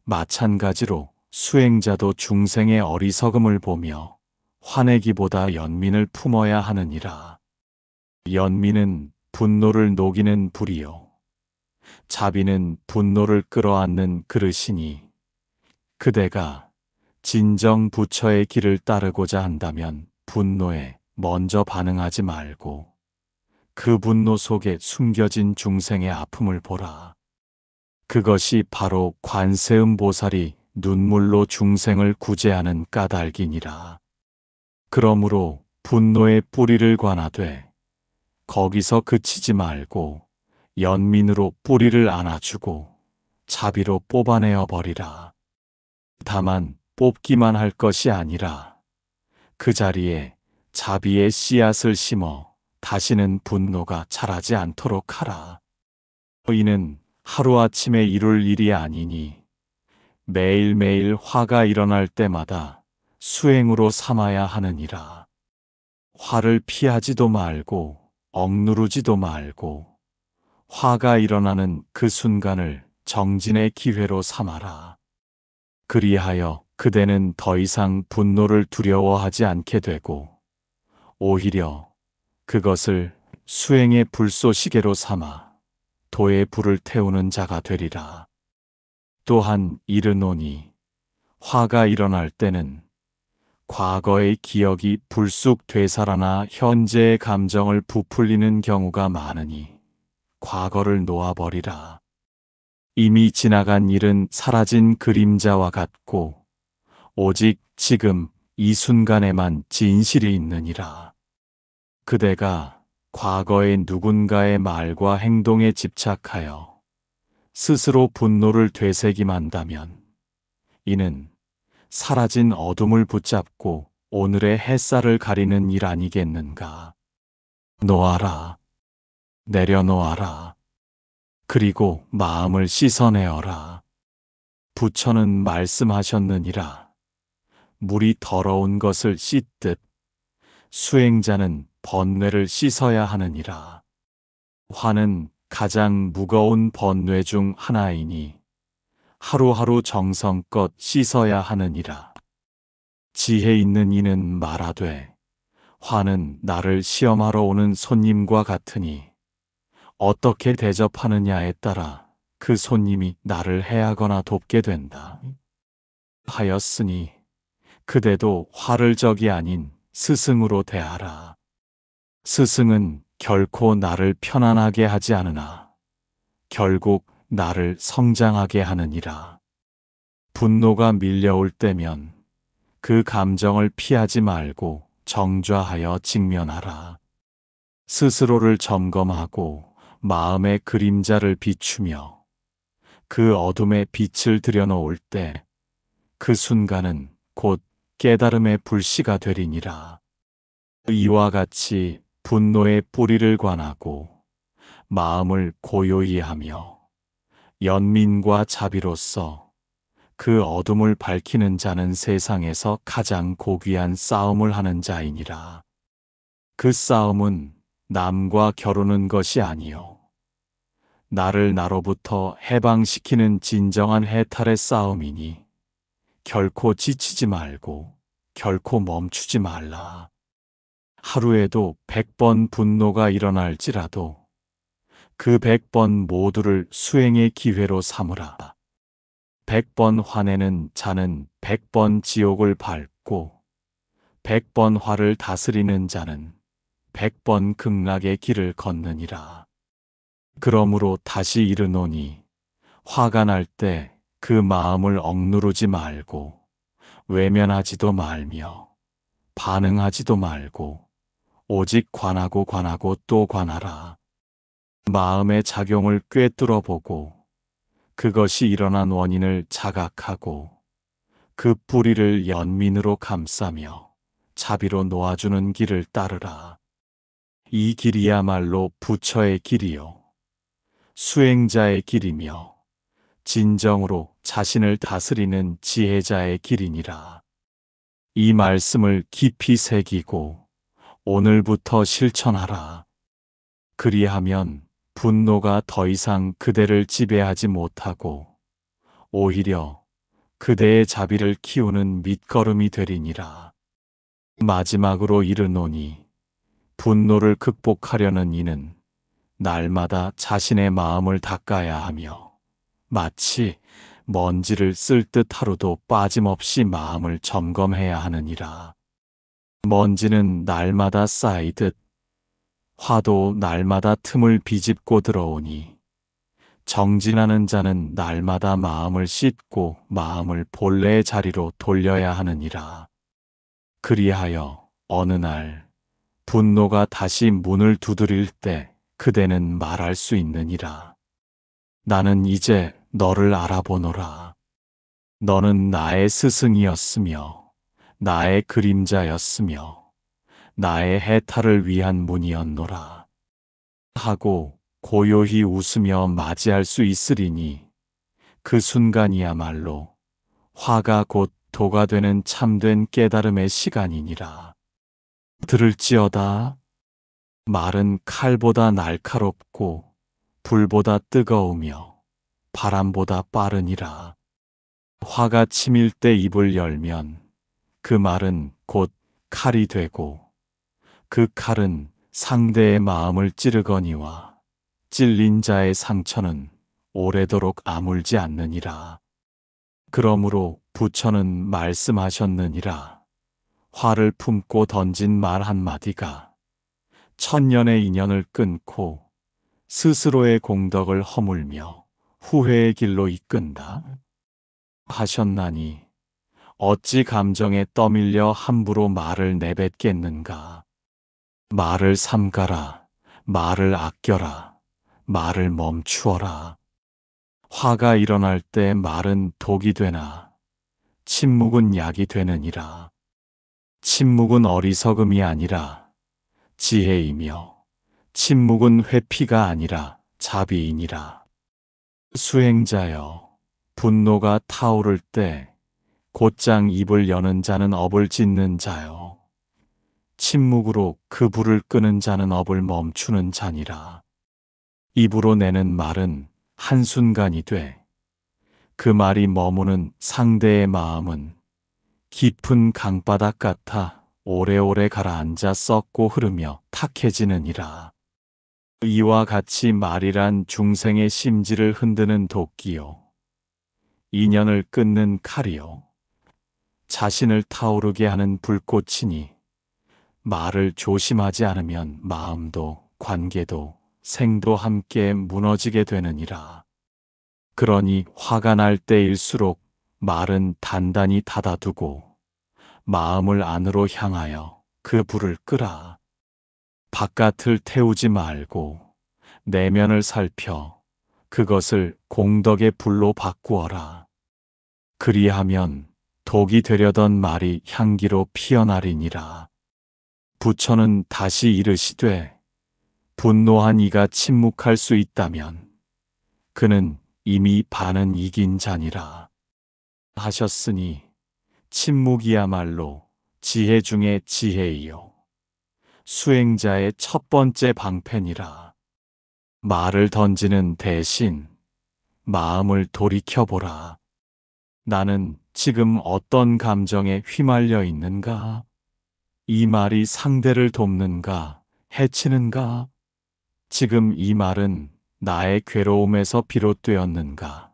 마찬가지로 수행자도 중생의 어리석음을 보며 화내기보다 연민을 품어야 하느니라. 연민은 분노를 녹이는 불이요 자비는 분노를 끌어안는 그릇이니 그대가 진정 부처의 길을 따르고자 한다면 분노에 먼저 반응하지 말고 그 분노 속에 숨겨진 중생의 아픔을 보라. 그것이 바로 관세음 보살이 눈물로 중생을 구제하는 까닭이니라. 그러므로 분노의 뿌리를 관하되 거기서 그치지 말고 연민으로 뿌리를 안아주고 자비로 뽑아내어 버리라. 다만 뽑기만 할 것이 아니라 그 자리에 자비의 씨앗을 심어 다시는 분노가 자라지 않도록 하라. 이는 하루아침에 이룰 일이 아니니 매일매일 화가 일어날 때마다 수행으로 삼아야 하느니라. 화를 피하지도 말고 억누르지도 말고 화가 일어나는 그 순간을 정진의 기회로 삼아라. 그리하여 그대는 더 이상 분노를 두려워하지 않게 되고 오히려 그것을 수행의 불쏘시개로 삼아 도의 불을 태우는 자가 되리라. 또한 이르노니 화가 일어날 때는 과거의 기억이 불쑥 되살아나 현재의 감정을 부풀리는 경우가 많으니 과거를 놓아버리라. 이미 지나간 일은 사라진 그림자와 같고 오직 지금 이 순간에만 진실이 있느니라. 그대가 과거의 누군가의 말과 행동에 집착하여 스스로 분노를 되새김한다면 이는 사라진 어둠을 붙잡고 오늘의 햇살을 가리는 일 아니겠는가. 놓아라. 내려놓아라. 그리고 마음을 씻어내어라. 부처는 말씀하셨느니라. 물이 더러운 것을 씻듯 수행자는 번뇌를 씻어야 하느니라. 화는 가장 무거운 번뇌 중 하나이니 하루하루 정성껏 씻어야 하느니라. 지혜 있는 이는 말하되 화는 나를 시험하러 오는 손님과 같으니 어떻게 대접하느냐에 따라 그 손님이 나를 해하거나 돕게 된다. 하였으니 그대도 화를 적이 아닌 스승으로 대하라. 스승은 결코 나를 편안하게 하지 않으나 결국 나를 성장하게 하느니라. 분노가 밀려올 때면 그 감정을 피하지 말고 정좌하여 직면하라. 스스로를 점검하고 마음의 그림자를 비추며 그 어둠에 빛을 들여놓을 때 그 순간은 곧 깨달음의 불씨가 되리니라. 이와 같이 분노의 뿌리를 관하고 마음을 고요히 하며 연민과 자비로서 그 어둠을 밝히는 자는 세상에서 가장 고귀한 싸움을 하는 자이니라. 그 싸움은 남과 겨루는 것이 아니요 나를 나로부터 해방시키는 진정한 해탈의 싸움이니 결코 지치지 말고 결코 멈추지 말라. 하루에도 100번 분노가 일어날지라도 그 100번 모두를 수행의 기회로 삼으라. 100번 화내는 자는 100번 지옥을 밟고 100번 화를 다스리는 자는 100번 극락의 길을 걷느니라. 그러므로 다시 이르노니 화가 날 때 그 마음을 억누르지 말고 외면하지도 말며 반응하지도 말고 오직 관하고 또 관하라. 마음의 작용을 꿰뚫어 보고 그것이 일어난 원인을 자각하고 그 뿌리를 연민으로 감싸며 자비로 놓아주는 길을 따르라. 이 길이야말로 부처의 길이요 수행자의 길이며 진정으로 자신을 다스리는 지혜자의 길이니라. 이 말씀을 깊이 새기고 오늘부터 실천하라. 그리하면 분노가 더 이상 그대를 지배하지 못하고 오히려 그대의 자비를 키우는 밑거름이 되리니라. 마지막으로 이르노니 분노를 극복하려는 이는 날마다 자신의 마음을 닦아야 하며 마치 먼지를 쓸 듯 하루도 빠짐없이 마음을 점검해야 하느니라. 먼지는 날마다 쌓이듯 화도 날마다 틈을 비집고 들어오니 정진하는 자는 날마다 마음을 씻고 마음을 본래의 자리로 돌려야 하느니라. 그리하여 어느 날 분노가 다시 문을 두드릴 때 그대는 말할 수 있느니라. 나는 이제 너를 알아보노라. 너는 나의 스승이었으며 나의 그림자였으며 나의 해탈을 위한 문이었노라. 하고 고요히 웃으며 맞이할 수 있으리니 그 순간이야말로 화가 곧 도가 되는 참된 깨달음의 시간이니라. 들을지어다. 말은 칼보다 날카롭고 불보다 뜨거우며 바람보다 빠르니라. 화가 치밀 때 입을 열면 그 말은 곧 칼이 되고 그 칼은 상대의 마음을 찌르거니와 찔린 자의 상처는 오래도록 아물지 않느니라. 그러므로 부처는 말씀하셨느니라. 화를 품고 던진 말 한마디가 천년의 인연을 끊고 스스로의 공덕을 허물며 후회의 길로 이끈다 하셨나니 어찌 감정에 떠밀려 함부로 말을 내뱉겠는가. 말을 삼가라. 말을 아껴라. 말을 멈추어라. 화가 일어날 때 말은 독이 되나 침묵은 약이 되느니라. 침묵은 어리석음이 아니라 지혜이며 침묵은 회피가 아니라 자비이니라. 수행자여, 분노가 타오를 때 곧장 입을 여는 자는 업을 짓는 자요. 침묵으로 그 불을 끄는 자는 업을 멈추는 자니라. 입으로 내는 말은 한순간이 돼 그 말이 머무는 상대의 마음은 깊은 강바닥 같아 오래오래 가라앉아 썩고 흐르며 탁해지느니라. 이와 같이 말이란 중생의 심지를 흔드는 도끼요, 인연을 끊는 칼이요, 자신을 타오르게 하는 불꽃이니 말을 조심하지 않으면 마음도 관계도 생도 함께 무너지게 되느니라. 그러니 화가 날 때일수록 말은 단단히 닫아두고 마음을 안으로 향하여 그 불을 끄라. 바깥을 태우지 말고 내면을 살펴 그것을 공덕의 불로 바꾸어라. 그리하면 독이 되려던 말이 향기로 피어나리니라. 부처는 다시 이르시되 분노한 이가 침묵할 수 있다면 그는 이미 반은 이긴 자니라 하셨으니 침묵이야말로 지혜 중의 지혜이요 수행자의 첫 번째 방패니라. 말을 던지는 대신 마음을 돌이켜보라. 나는 지금 어떤 감정에 휘말려 있는가? 이 말이 상대를 돕는가, 해치는가? 지금 이 말은 나의 괴로움에서 비롯되었는가,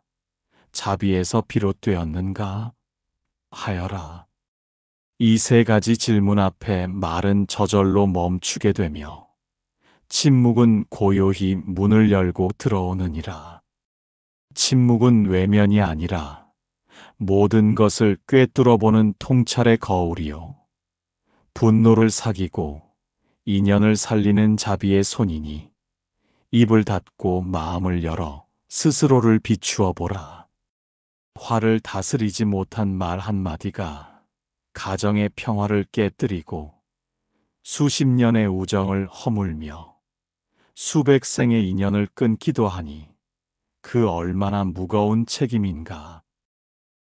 자비에서 비롯되었는가? 하여라. 이 세 가지 질문 앞에 말은 저절로 멈추게 되며 침묵은 고요히 문을 열고 들어오느니라. 침묵은 외면이 아니라 모든 것을 꿰뚫어보는 통찰의 거울이요, 분노를 사귀고 인연을 살리는 자비의 손이니 입을 닫고 마음을 열어 스스로를 비추어 보라. 화를 다스리지 못한 말 한마디가 가정의 평화를 깨뜨리고 수십 년의 우정을 허물며 수백 생의 인연을 끊기도 하니 그 얼마나 무거운 책임인가.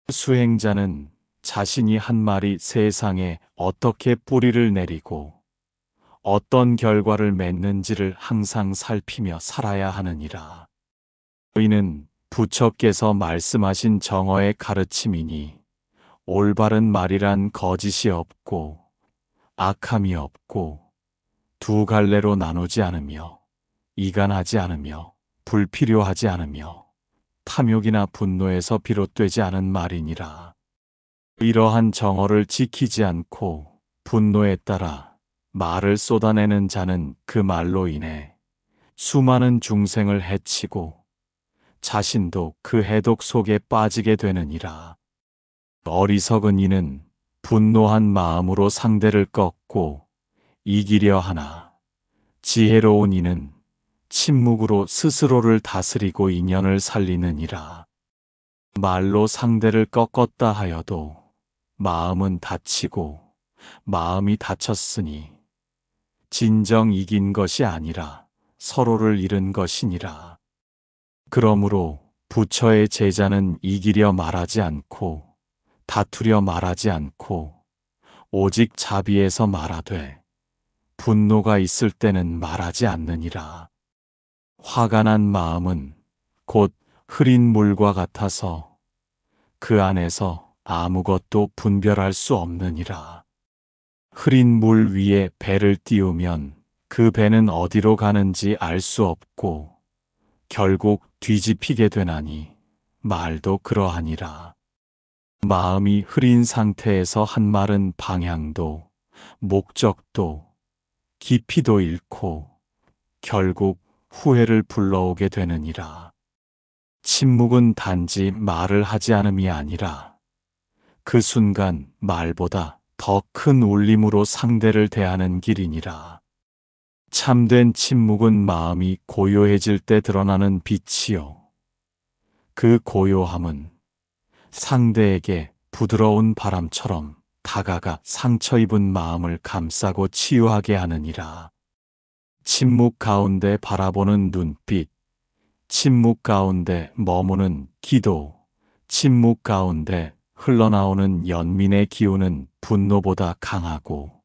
수행자는 자신이 한 말이 세상에 어떻게 뿌리를 내리고 어떤 결과를 맺는지를 항상 살피며 살아야 하느니라. 이는 부처께서 말씀하신 정어의 가르침이니 올바른 말이란 거짓이 없고 악함이 없고 두 갈래로 나누지 않으며 이간하지 않으며 불필요하지 않으며 탐욕이나 분노에서 비롯되지 않은 말이니라. 이러한 정어를 지키지 않고 분노에 따라 말을 쏟아내는 자는 그 말로 인해 수많은 중생을 해치고 자신도 그 해독 속에 빠지게 되느니라. 어리석은 이는 분노한 마음으로 상대를 꺾고 이기려 하나 지혜로운 이는 침묵으로 스스로를 다스리고 인연을 살리느니라. 말로 상대를 꺾었다 하여도 마음은 다치고 마음이 다쳤으니 진정 이긴 것이 아니라 서로를 잃은 것이니라. 그러므로 부처의 제자는 이기려 말하지 않고 다투려 말하지 않고 오직 자비에서 말하되 분노가 있을 때는 말하지 않느니라. 화가 난 마음은 곧 흐린 물과 같아서 그 안에서 아무것도 분별할 수 없느니라. 흐린 물 위에 배를 띄우면 그 배는 어디로 가는지 알 수 없고 결국 뒤집히게 되나니 말도 그러하니라. 마음이 흐린 상태에서 한 말은 방향도 목적도 깊이도 잃고 결국 후회를 불러오게 되느니라. 침묵은 단지 말을 하지 않음이 아니라 그 순간 말보다 더 큰 울림으로 상대를 대하는 길이니라. 참된 침묵은 마음이 고요해질 때 드러나는 빛이요. 그 고요함은 상대에게 부드러운 바람처럼 다가가 상처 입은 마음을 감싸고 치유하게 하느니라. 침묵 가운데 바라보는 눈빛, 침묵 가운데 머무는 기도, 침묵 가운데 흘러나오는 연민의 기운은 분노보다 강하고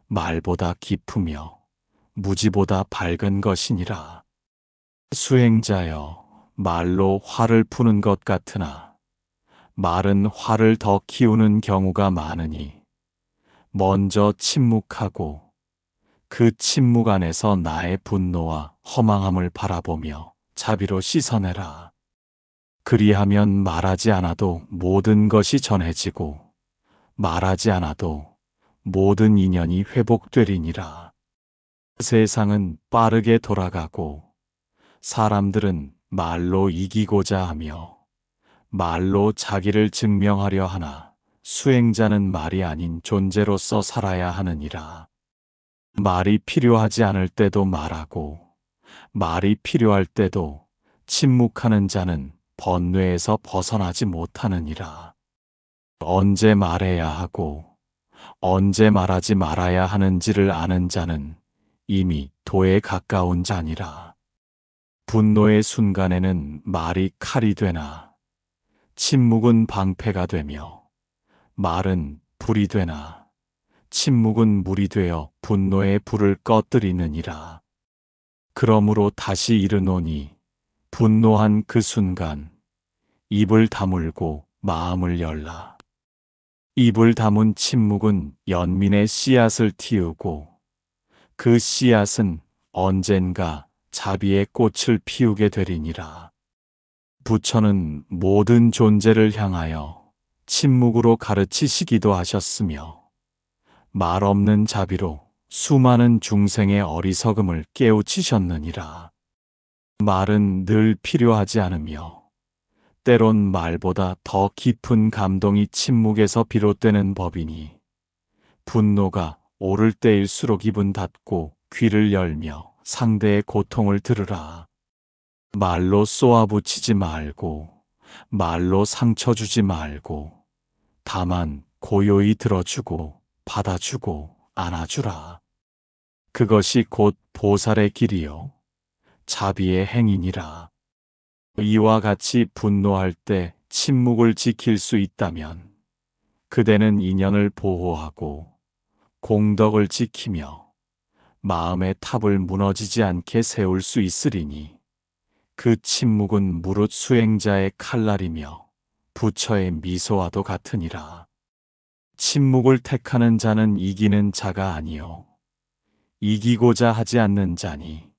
말보다 깊으며 무지보다 밝은 것이니라. 수행자여, 말로 화를 푸는 것 같으나 말은 화를 더 키우는 경우가 많으니 먼저 침묵하고 그 침묵 안에서 나의 분노와 허망함을 바라보며 자비로 씻어내라. 그리하면 말하지 않아도 모든 것이 전해지고 말하지 않아도 모든 인연이 회복되리니라. 세상은 빠르게 돌아가고 사람들은 말로 이기고자 하며 말로 자기를 증명하려 하나 수행자는 말이 아닌 존재로서 살아야 하느니라. 말이 필요하지 않을 때도 말하고 말이 필요할 때도 침묵하는 자는 번뇌에서 벗어나지 못하느니라. 언제 말해야 하고 언제 말하지 말아야 하는지를 아는 자는 이미 도에 가까운 자니라. 분노의 순간에는 말이 칼이 되나 침묵은 방패가 되며 말은 불이 되나 침묵은 물이 되어 분노의 불을 꺼뜨리느니라. 그러므로 다시 이르노니 분노한 그 순간 입을 다물고 마음을 열라. 입을 다문 침묵은 연민의 씨앗을 틔우고 그 씨앗은 언젠가 자비의 꽃을 피우게 되리니라. 부처는 모든 존재를 향하여 침묵으로 가르치시기도 하셨으며 말 없는 자비로 수많은 중생의 어리석음을 깨우치셨느니라. 말은 늘 필요하지 않으며 때론 말보다 더 깊은 감동이 침묵에서 비롯되는 법이니 분노가 오를 때일수록 입은 닫고 귀를 열며 상대의 고통을 들으라. 말로 쏘아붙이지 말고 말로 상처 주지 말고 다만 고요히 들어주고 받아주고 안아주라. 그것이 곧 보살의 길이요 자비의 행위니라. 이와 같이 분노할 때 침묵을 지킬 수 있다면 그대는 인연을 보호하고 공덕을 지키며 마음의 탑을 무너지지 않게 세울 수 있으리니 그 침묵은 무릇 수행자의 칼날이며 부처의 미소와도 같으니라. 침묵을 택하는 자는 이기는 자가 아니요 이기고자 하지 않는 자니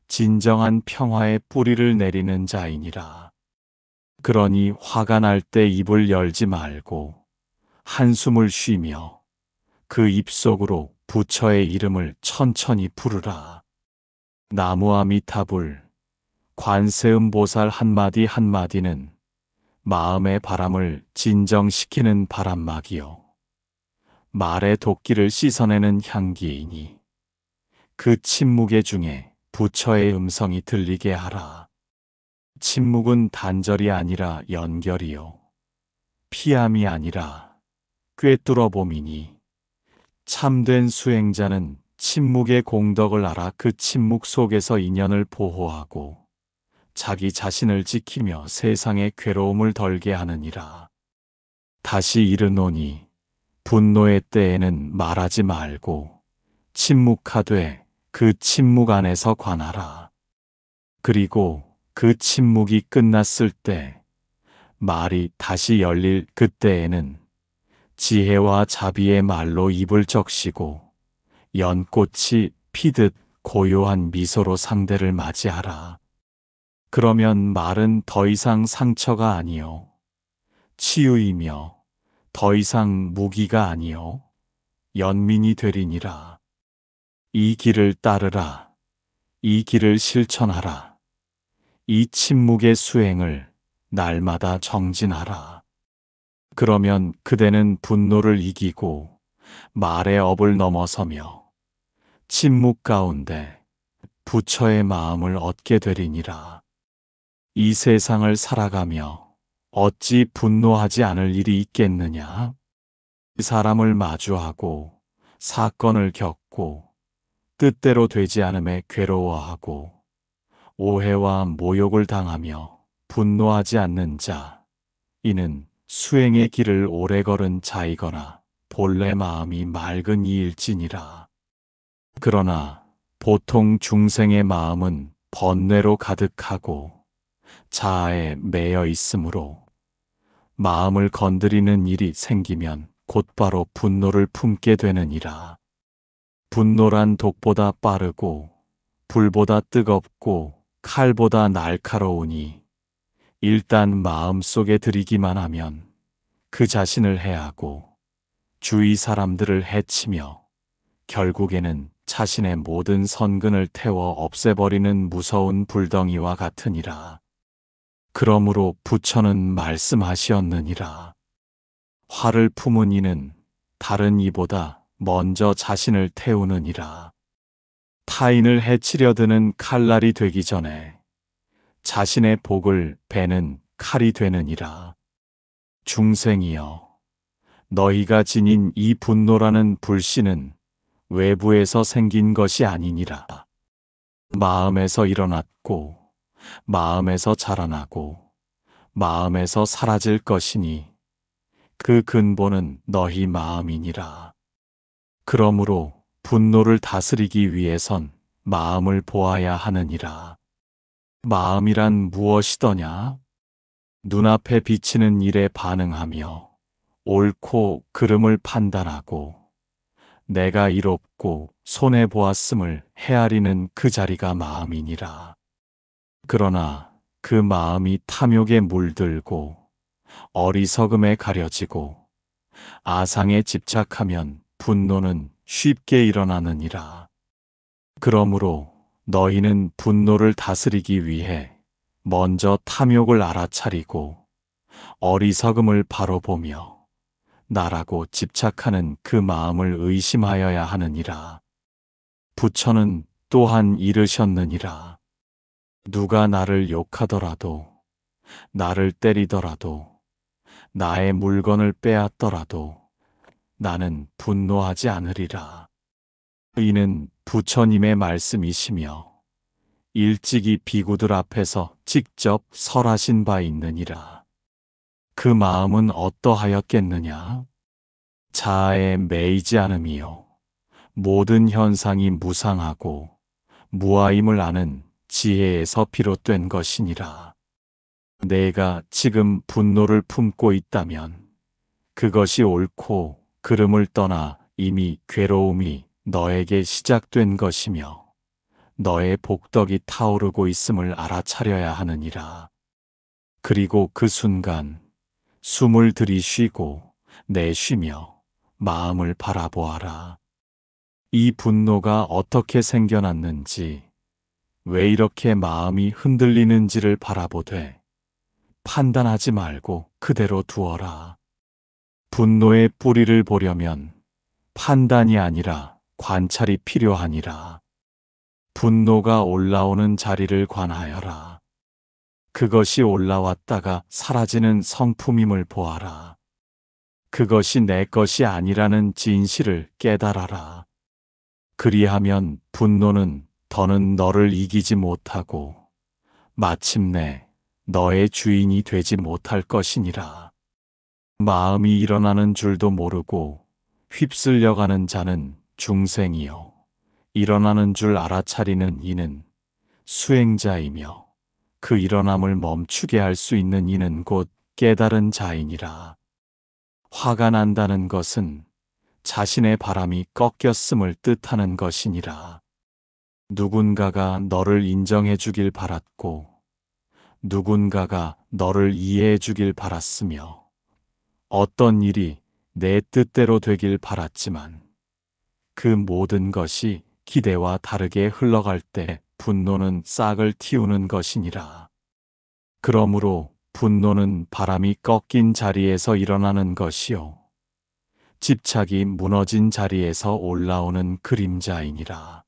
진정한 평화의 뿌리를 내리는 자이니라. 그러니 화가 날 때 입을 열지 말고 한숨을 쉬며 그 입속으로 부처의 이름을 천천히 부르라. 나무아미타불, 관세음보살 한마디 한마디는 마음의 바람을 진정시키는 바람막이요, 말의 도끼를 씻어내는 향기이니 그 침묵의 중에 부처의 음성이 들리게 하라. 침묵은 단절이 아니라 연결이요, 피함이 아니라 꿰뚫어봄이니 참된 수행자는 침묵의 공덕을 알아 그 침묵 속에서 인연을 보호하고 자기 자신을 지키며 세상의 괴로움을 덜게 하느니라. 다시 이르노니 분노의 때에는 말하지 말고 침묵하되 그 침묵 안에서 관하라. 그리고 그 침묵이 끝났을 때 말이 다시 열릴 그때에는 지혜와 자비의 말로 입을 적시고 연꽃이 피듯 고요한 미소로 상대를 맞이하라. 그러면 말은 더 이상 상처가 아니요 치유이며 더 이상 무기가 아니요 연민이 되리니라. 이 길을 따르라. 이 길을 실천하라. 이 침묵의 수행을 날마다 정진하라. 그러면 그대는 분노를 이기고 말의 업을 넘어서며 침묵 가운데 부처의 마음을 얻게 되리니라. 이 세상을 살아가며 어찌 분노하지 않을 일이 있겠느냐? 사람을 마주하고 사건을 겪고 뜻대로 되지 않음에 괴로워하고 오해와 모욕을 당하며 분노하지 않는 자, 이는 수행의 길을 오래 걸은 자이거나 본래 마음이 맑은 이일지니라. 그러나 보통 중생의 마음은 번뇌로 가득하고 자아에 매여 있으므로 마음을 건드리는 일이 생기면 곧바로 분노를 품게 되느니라. 분노란 독보다 빠르고 불보다 뜨겁고 칼보다 날카로우니 일단 마음속에 들이기만 하면 그 자신을 해하고 주위 사람들을 해치며 결국에는 자신의 모든 선근을 태워 없애버리는 무서운 불덩이와 같으니라. 그러므로 부처는 말씀하시었느니라. 화를 품은 이는 다른 이보다 먼저 자신을 태우느니라. 타인을 해치려 드는 칼날이 되기 전에 자신의 복을 베는 칼이 되느니라. 중생이여, 너희가 지닌 이 분노라는 불씨는 외부에서 생긴 것이 아니니라. 마음에서 일어났고 마음에서 자라나고 마음에서 사라질 것이니 그 근본은 너희 마음이니라. 그러므로 분노를 다스리기 위해선 마음을 보아야 하느니라. 마음이란 무엇이더냐? 눈앞에 비치는 일에 반응하며 옳고 그름을 판단하고 내가 이롭고 손해보았음을 헤아리는 그 자리가 마음이니라. 그러나 그 마음이 탐욕에 물들고 어리석음에 가려지고 아상에 집착하면 분노는 쉽게 일어나느니라. 그러므로 너희는 분노를 다스리기 위해 먼저 탐욕을 알아차리고 어리석음을 바로 보며 나라고 집착하는 그 마음을 의심하여야 하느니라. 부처는 또한 이르셨느니라. 누가 나를 욕하더라도, 나를 때리더라도, 나의 물건을 빼앗더라도 나는 분노하지 않으리라. 이는 부처님의 말씀이시며 일찍이 비구들 앞에서 직접 설하신 바 있느니라. 그 마음은 어떠하였겠느냐? 자아에 매이지 않음이요, 모든 현상이 무상하고 무아임을 아는 지혜에서 비롯된 것이니라. 내가 지금 분노를 품고 있다면 그것이 옳고 그름을 떠나 이미 괴로움이 너에게 시작된 것이며 너의 복덕이 타오르고 있음을 알아차려야 하느니라. 그리고 그 순간 숨을 들이쉬고 내쉬며 마음을 바라보아라. 이 분노가 어떻게 생겨났는지, 왜 이렇게 마음이 흔들리는지를 바라보되 판단하지 말고 그대로 두어라. 분노의 뿌리를 보려면 판단이 아니라 관찰이 필요하니라. 분노가 올라오는 자리를 관하여라. 그것이 올라왔다가 사라지는 성품임을 보아라. 그것이 내 것이 아니라는 진실을 깨달아라. 그리하면 분노는 더는 너를 이기지 못하고 마침내 너의 주인이 되지 못할 것이니라. 마음이 일어나는 줄도 모르고 휩쓸려가는 자는 중생이요, 일어나는 줄 알아차리는 이는 수행자이며, 그 일어남을 멈추게 할 수 있는 이는 곧 깨달은 자이니라. 화가 난다는 것은 자신의 바람이 꺾였음을 뜻하는 것이니라. 누군가가 너를 인정해 주길 바랐고 누군가가 너를 이해해 주길 바랐으며 어떤 일이 내 뜻대로 되길 바랐지만 그 모든 것이 기대와 다르게 흘러갈 때 분노는 싹을 틔우는 것이니라. 그러므로 분노는 바람이 꺾인 자리에서 일어나는 것이요, 집착이 무너진 자리에서 올라오는 그림자이니라.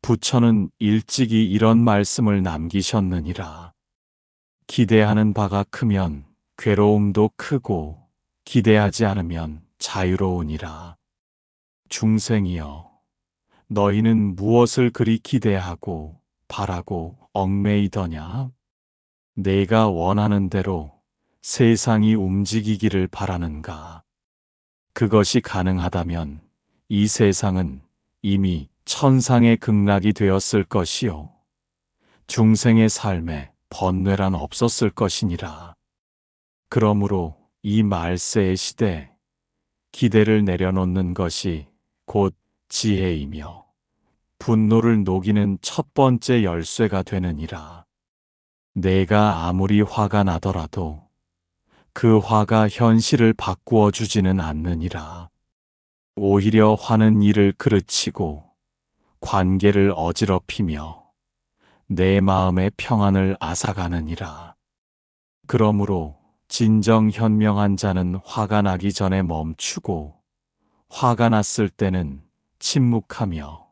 부처는 일찍이 이런 말씀을 남기셨느니라. 기대하는 바가 크면 괴로움도 크고 기대하지 않으면 자유로우니라. 중생이여, 너희는 무엇을 그리 기대하고 바라고 얽매이더냐? 내가 원하는 대로 세상이 움직이기를 바라는가? 그것이 가능하다면 이 세상은 이미 천상의 극락이 되었을 것이요, 중생의 삶에 번뇌란 없었을 것이니라. 그러므로 이 말세의 시대, 기대를 내려놓는 것이 곧 지혜이며 분노를 녹이는 첫 번째 열쇠가 되느니라. 내가 아무리 화가 나더라도 그 화가 현실을 바꾸어 주지는 않느니라. 오히려 화는 이를 그르치고 관계를 어지럽히며 내 마음의 평안을 앗아가느니라. 그러므로 진정 현명한 자는 화가 나기 전에 멈추고 화가 났을 때는 침묵하며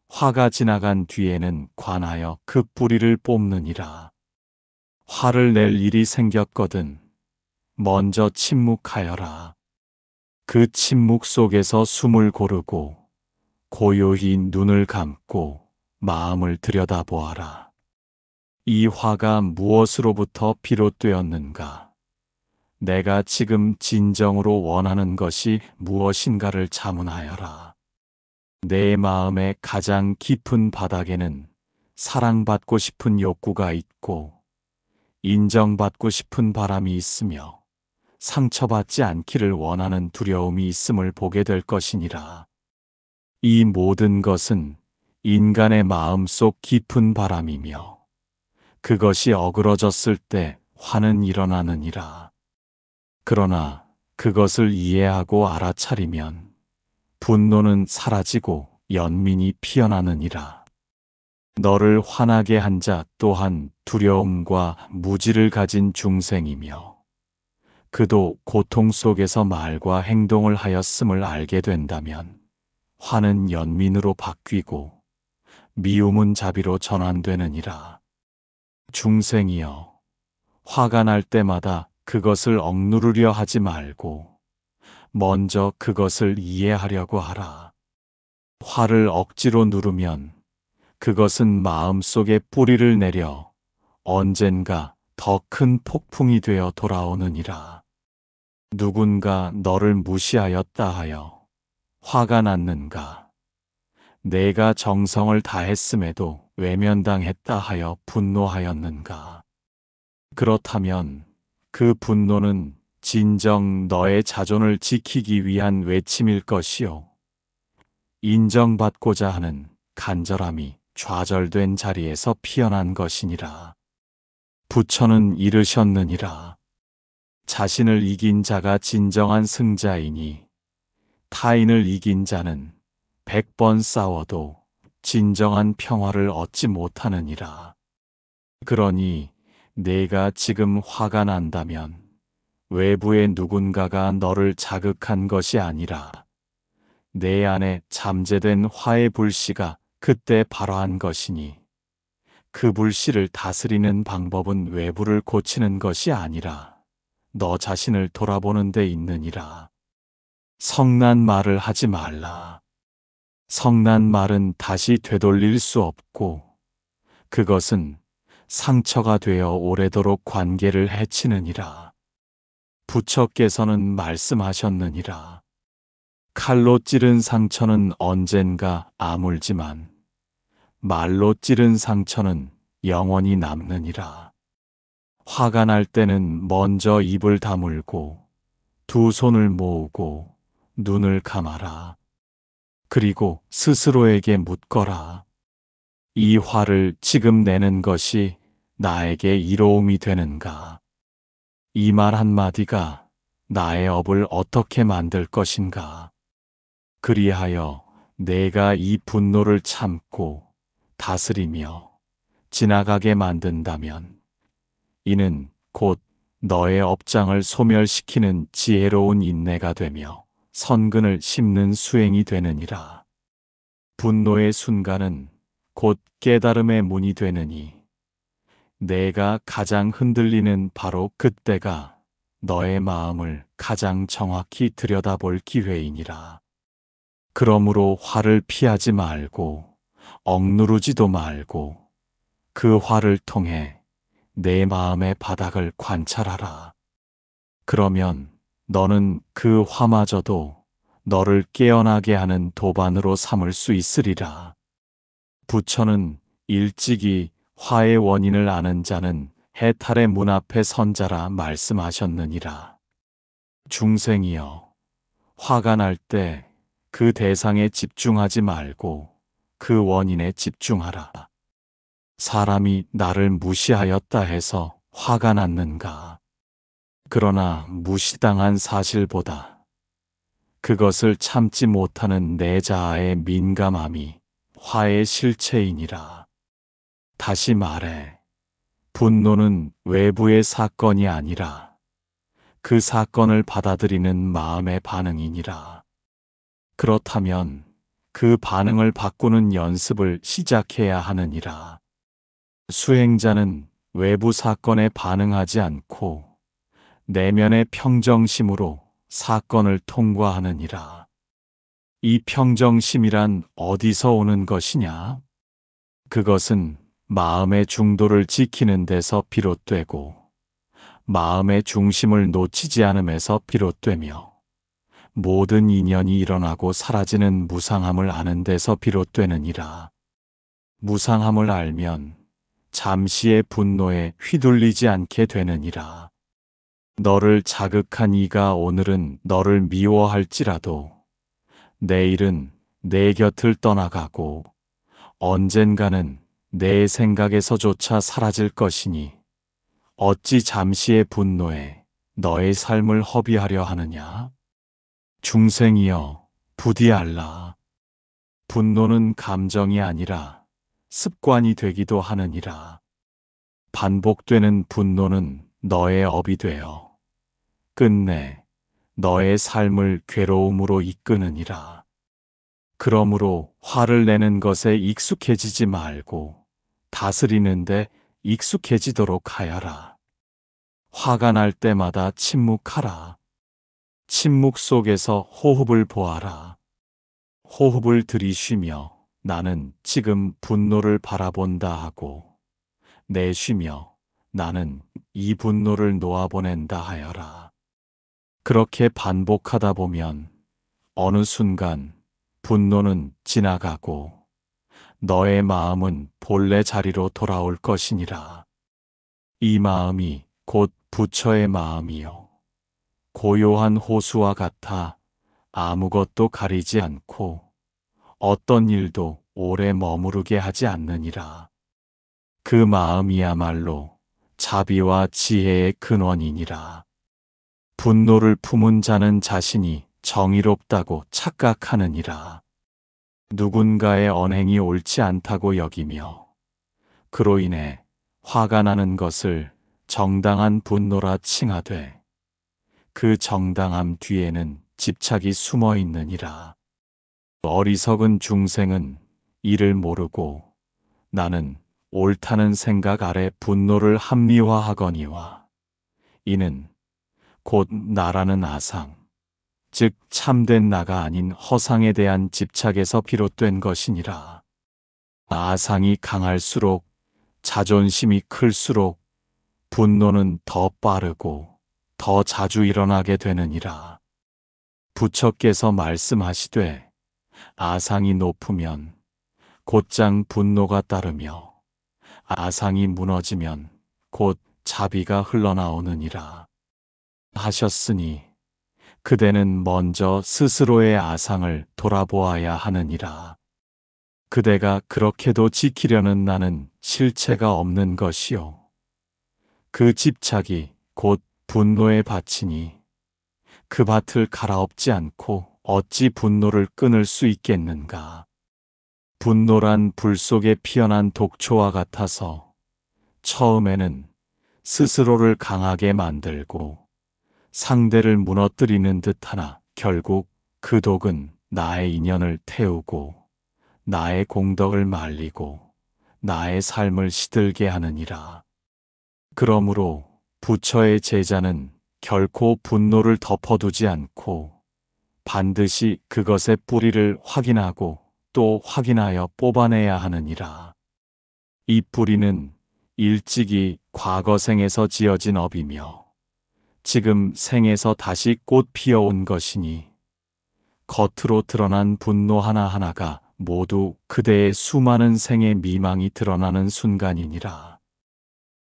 화가 지나간 뒤에는 관하여 그 뿌리를 뽑느니라. 화를 낼 일이 생겼거든 먼저 침묵하여라. 그 침묵 속에서 숨을 고르고 고요히 눈을 감고 마음을 들여다보아라. 이 화가 무엇으로부터 비롯되었는가? 내가 지금 진정으로 원하는 것이 무엇인가를 자문하여라. 내 마음의 가장 깊은 바닥에는 사랑받고 싶은 욕구가 있고 인정받고 싶은 바람이 있으며 상처받지 않기를 원하는 두려움이 있음을 보게 될 것이니라. 이 모든 것은 인간의 마음속 깊은 바람이며 그것이 어그러졌을 때 화는 일어나느니라. 그러나 그것을 이해하고 알아차리면 분노는 사라지고 연민이 피어나느니라. 너를 화나게 한 자 또한 두려움과 무지를 가진 중생이며 그도 고통 속에서 말과 행동을 하였음을 알게 된다면 화는 연민으로 바뀌고 미움은 자비로 전환되느니라. 중생이여, 화가 날 때마다 그것을 억누르려 하지 말고 먼저 그것을 이해하려고 하라. 화를 억지로 누르면 그것은 마음속에 뿌리를 내려 언젠가 더 큰 폭풍이 되어 돌아오느니라. 누군가 너를 무시하였다 하여 화가 났는가? 내가 정성을 다했음에도 외면당했다 하여 분노하였는가? 그렇다면 그 분노는 진정 너의 자존을 지키기 위한 외침일 것이요, 인정받고자 하는 간절함이 좌절된 자리에서 피어난 것이니라. 부처는 이르셨느니라. 자신을 이긴 자가 진정한 승자이니 타인을 이긴 자는 100번 싸워도 진정한 평화를 얻지 못하느니라. 그러니 내가 지금 화가 난다면 외부의 누군가가 너를 자극한 것이 아니라 내 안에 잠재된 화의 불씨가 그때 발화한 것이니 그 불씨를 다스리는 방법은 외부를 고치는 것이 아니라 너 자신을 돌아보는 데 있느니라. 성난 말을 하지 말라. 성난 말은 다시 되돌릴 수 없고 그것은 상처가 되어 오래도록 관계를 해치느니라. 부처께서는 말씀하셨느니라. 칼로 찌른 상처는 언젠가 아물지만 말로 찌른 상처는 영원히 남느니라. 화가 날 때는 먼저 입을 다물고 두 손을 모으고 눈을 감아라. 그리고 스스로에게 묻거라. 이 화를 지금 내는 것이 나에게 이로움이 되는가? 이 말 한마디가 나의 업을 어떻게 만들 것인가? 그리하여 내가 이 분노를 참고 다스리며 지나가게 만든다면 이는 곧 너의 업장을 소멸시키는 지혜로운 인내가 되며 선근을 심는 수행이 되느니라. 분노의 순간은 곧 깨달음의 문이 되느니 내가 가장 흔들리는 바로 그때가 너의 마음을 가장 정확히 들여다볼 기회이니라. 그러므로 화를 피하지 말고 억누르지도 말고 그 화를 통해 내 마음의 바닥을 관찰하라. 그러면 너는 그 화마저도 너를 깨어나게 하는 도반으로 삼을 수 있으리라. 부처는 일찍이 화의 원인을 아는 자는 해탈의 문 앞에 선 자라 말씀하셨느니라. 중생이여, 화가 날 때 그 대상에 집중하지 말고 그 원인에 집중하라. 사람이 나를 무시하였다 해서 화가 났는가? 그러나 무시당한 사실보다 그것을 참지 못하는 내 자아의 민감함이 화의 실체이니라. 다시 말해, 분노는 외부의 사건이 아니라 그 사건을 받아들이는 마음의 반응이니라. 그렇다면 그 반응을 바꾸는 연습을 시작해야 하느니라. 수행자는 외부 사건에 반응하지 않고 내면의 평정심으로 사건을 통과하느니라. 이 평정심이란 어디서 오는 것이냐? 그것은 마음의 중도를 지키는 데서 비롯되고 마음의 중심을 놓치지 않음에서 비롯되며 모든 인연이 일어나고 사라지는 무상함을 아는 데서 비롯되느니라. 무상함을 알면 잠시의 분노에 휘둘리지 않게 되느니라. 너를 자극한 이가 오늘은 너를 미워할지라도 내일은 내 곁을 떠나가고 언젠가는 내 생각에서조차 사라질 것이니 어찌 잠시의 분노에 너의 삶을 허비하려 하느냐? 중생이여, 부디알라. 분노는 감정이 아니라 습관이 되기도 하느니라. 반복되는 분노는 너의 업이 되어 끝내 너의 삶을 괴로움으로 이끄느니라. 그러므로 화를 내는 것에 익숙해지지 말고 다스리는데 익숙해지도록 하여라. 화가 날 때마다 침묵하라. 침묵 속에서 호흡을 보아라. 호흡을 들이쉬며 나는 지금 분노를 바라본다 하고 내쉬며 나는 이 분노를 놓아보낸다 하여라. 그렇게 반복하다 보면 어느 순간 분노는 지나가고 너의 마음은 본래 자리로 돌아올 것이니라. 이 마음이 곧 부처의 마음이요 고요한 호수와 같아 아무것도 가리지 않고 어떤 일도 오래 머무르게 하지 않느니라. 그 마음이야말로 자비와 지혜의 근원이니라. 분노를 품은 자는 자신이 정의롭다고 착각하느니라. 누군가의 언행이 옳지 않다고 여기며 그로 인해 화가 나는 것을 정당한 분노라 칭하되 그 정당함 뒤에는 집착이 숨어 있느니라. 어리석은 중생은 이를 모르고 나는 옳다는 생각 아래 분노를 합리화하거니와 이는 곧 나라는 아상, 즉 참된 나가 아닌 허상에 대한 집착에서 비롯된 것이니라. 아상이 강할수록 자존심이 클수록 분노는 더 빠르고 더 자주 일어나게 되느니라. 부처께서 말씀하시되 아상이 높으면 곧장 분노가 따르며 아상이 무너지면 곧 자비가 흘러나오느니라 하셨으니 그대는 먼저 스스로의 아상을 돌아보아야 하느니라. 그대가 그렇게도 지키려는 나는 실체가 없는 것이요. 그 집착이 곧 분노의 밭이니 그 밭을 갈아엎지 않고 어찌 분노를 끊을 수 있겠는가. 분노란 불 속에 피어난 독초와 같아서 처음에는 스스로를 강하게 만들고 상대를 무너뜨리는 듯하나 결국 그 독은 나의 인연을 태우고 나의 공덕을 말리고 나의 삶을 시들게 하느니라. 그러므로 부처의 제자는 결코 분노를 덮어두지 않고 반드시 그것의 뿌리를 확인하고 또 확인하여 뽑아내야 하느니라. 이 뿌리는 일찍이 과거 생에서 지어진 업이며 지금 생에서 다시 꽃 피어온 것이니 겉으로 드러난 분노 하나하나가 모두 그대의 수많은 생의 미망이 드러나는 순간이니라.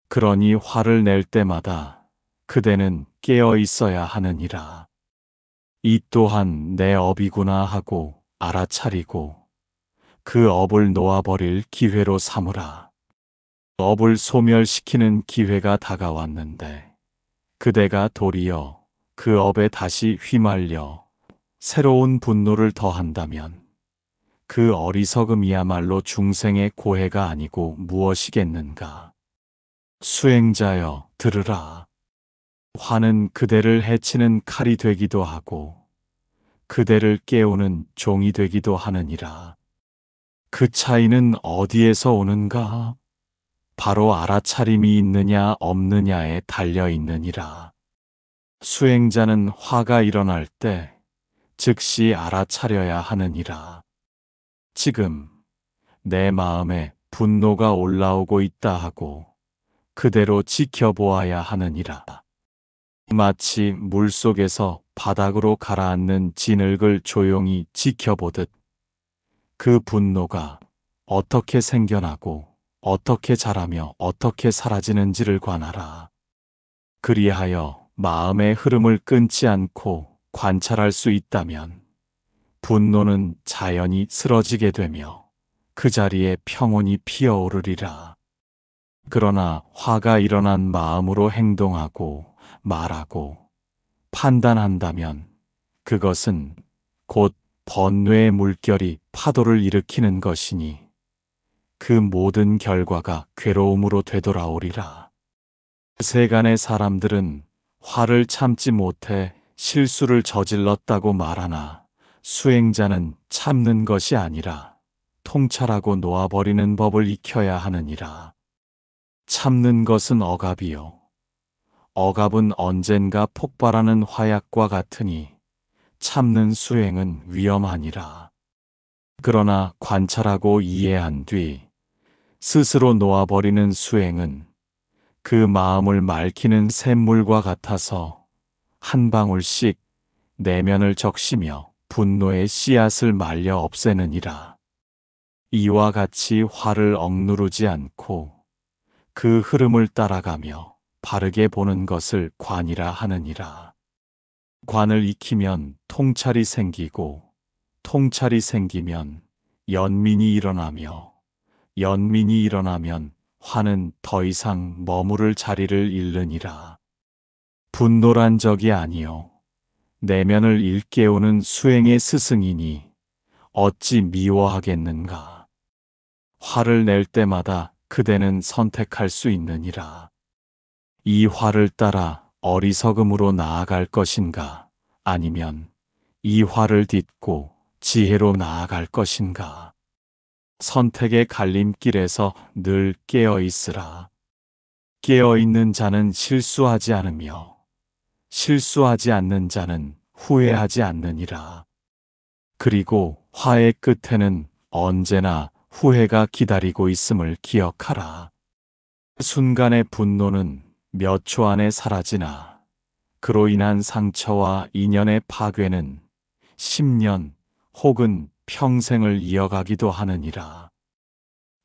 그러니 화를 낼 때마다 그대는 깨어 있어야 하느니라. 이 또한 내 업이구나 하고 알아차리고 그 업을 놓아버릴 기회로 삼으라. 업을 소멸시키는 기회가 다가왔는데 그대가 도리어 그 업에 다시 휘말려 새로운 분노를 더한다면 그 어리석음이야말로 중생의 고해가 아니고 무엇이겠는가. 수행자여 들으라. 화는 그대를 해치는 칼이 되기도 하고 그대를 깨우는 종이 되기도 하느니라. 그 차이는 어디에서 오는가? 바로 알아차림이 있느냐 없느냐에 달려 있느니라. 수행자는 화가 일어날 때 즉시 알아차려야 하느니라. 지금 내 마음에 분노가 올라오고 있다 하고 그대로 지켜보아야 하느니라. 마치 물속에서 바닥으로 가라앉는 진흙을 조용히 지켜보듯 그 분노가 어떻게 생겨나고 어떻게 자라며 어떻게 사라지는지를 관하라. 그리하여 마음의 흐름을 끊지 않고 관찰할 수 있다면 분노는 자연히 쓰러지게 되며 그 자리에 평온이 피어오르리라. 그러나 화가 일어난 마음으로 행동하고 말하고 판단한다면 그것은 곧 번뇌의 물결이 파도를 일으키는 것이니 그 모든 결과가 괴로움으로 되돌아오리라. 세간의 사람들은 화를 참지 못해 실수를 저질렀다고 말하나 수행자는 참는 것이 아니라 통찰하고 놓아버리는 법을 익혀야 하느니라. 참는 것은 억압이요. 억압은 언젠가 폭발하는 화약과 같으니 참는 수행은 위험하니라. 그러나 관찰하고 이해한 뒤 스스로 놓아버리는 수행은 그 마음을 맑히는 샘물과 같아서 한 방울씩 내면을 적시며 분노의 씨앗을 말려 없애느니라. 이와 같이 화를 억누르지 않고 그 흐름을 따라가며 바르게 보는 것을 관이라 하느니라. 관을 익히면 통찰이 생기고 통찰이 생기면 연민이 일어나며 연민이 일어나면 화는 더 이상 머무를 자리를 잃느니라. 분노란 적이 아니요 내면을 일깨우는 수행의 스승이니 어찌 미워하겠는가. 화를 낼 때마다 그대는 선택할 수 있느니라. 이 화를 따라 어리석음으로 나아갈 것인가, 아니면 이 화를 딛고 지혜로 나아갈 것인가. 선택의 갈림길에서 늘 깨어 있으라. 깨어 있는 자는 실수하지 않으며 실수하지 않는 자는 후회하지 않느니라. 그리고 화의 끝에는 언제나 후회가 기다리고 있음을 기억하라. 순간의 분노는 몇 초 안에 사라지나 그로 인한 상처와 인연의 파괴는 10년 혹은 평생을 이어가기도 하느니라.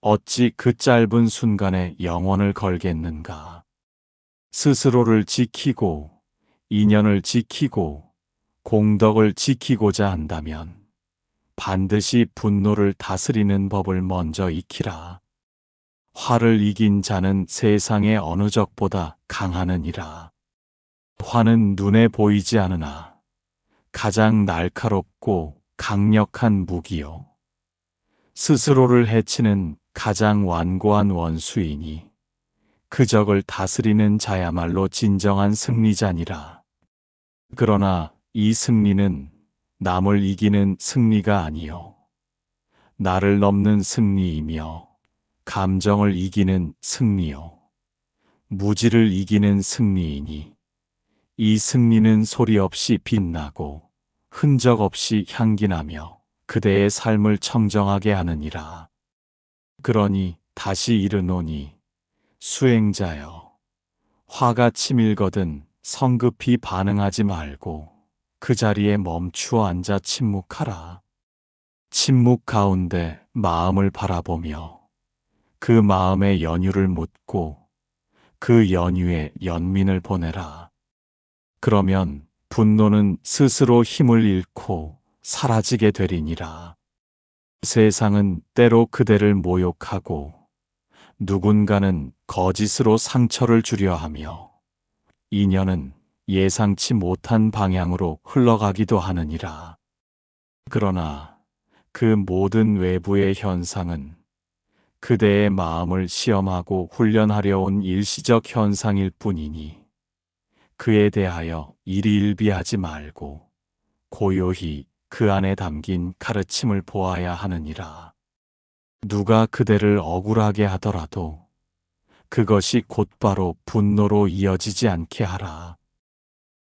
어찌 그 짧은 순간에 영원을 걸겠는가. 스스로를 지키고 인연을 지키고 공덕을 지키고자 한다면 반드시 분노를 다스리는 법을 먼저 익히라. 화를 이긴 자는 세상의 어느 적보다 강하느니라. 화는 눈에 보이지 않으나 가장 날카롭고 강력한 무기요. 스스로를 해치는 가장 완고한 원수이니 그 적을 다스리는 자야말로 진정한 승리자니라. 그러나 이 승리는 남을 이기는 승리가 아니요 나를 넘는 승리이며 감정을 이기는 승리요 무지를 이기는 승리이니 이 승리는 소리 없이 빛나고 흔적 없이 향기나며 그대의 삶을 청정하게 하느니라. 그러니 다시 이르노니 수행자여, 화가 치밀거든 성급히 반응하지 말고 그 자리에 멈추어 앉아 침묵하라. 침묵 가운데 마음을 바라보며 그 마음의 연유를 묻고 그 연유에 연민을 보내라. 그러면 분노는 스스로 힘을 잃고 사라지게 되리니라. 세상은 때로 그대를 모욕하고 누군가는 거짓으로 상처를 주려 하며 인연은 예상치 못한 방향으로 흘러가기도 하느니라. 그러나 그 모든 외부의 현상은 그대의 마음을 시험하고 훈련하려 온 일시적 현상일 뿐이니 그에 대하여 일희일비하지 말고 고요히 그 안에 담긴 가르침을 보아야 하느니라. 누가 그대를 억울하게 하더라도 그것이 곧바로 분노로 이어지지 않게 하라.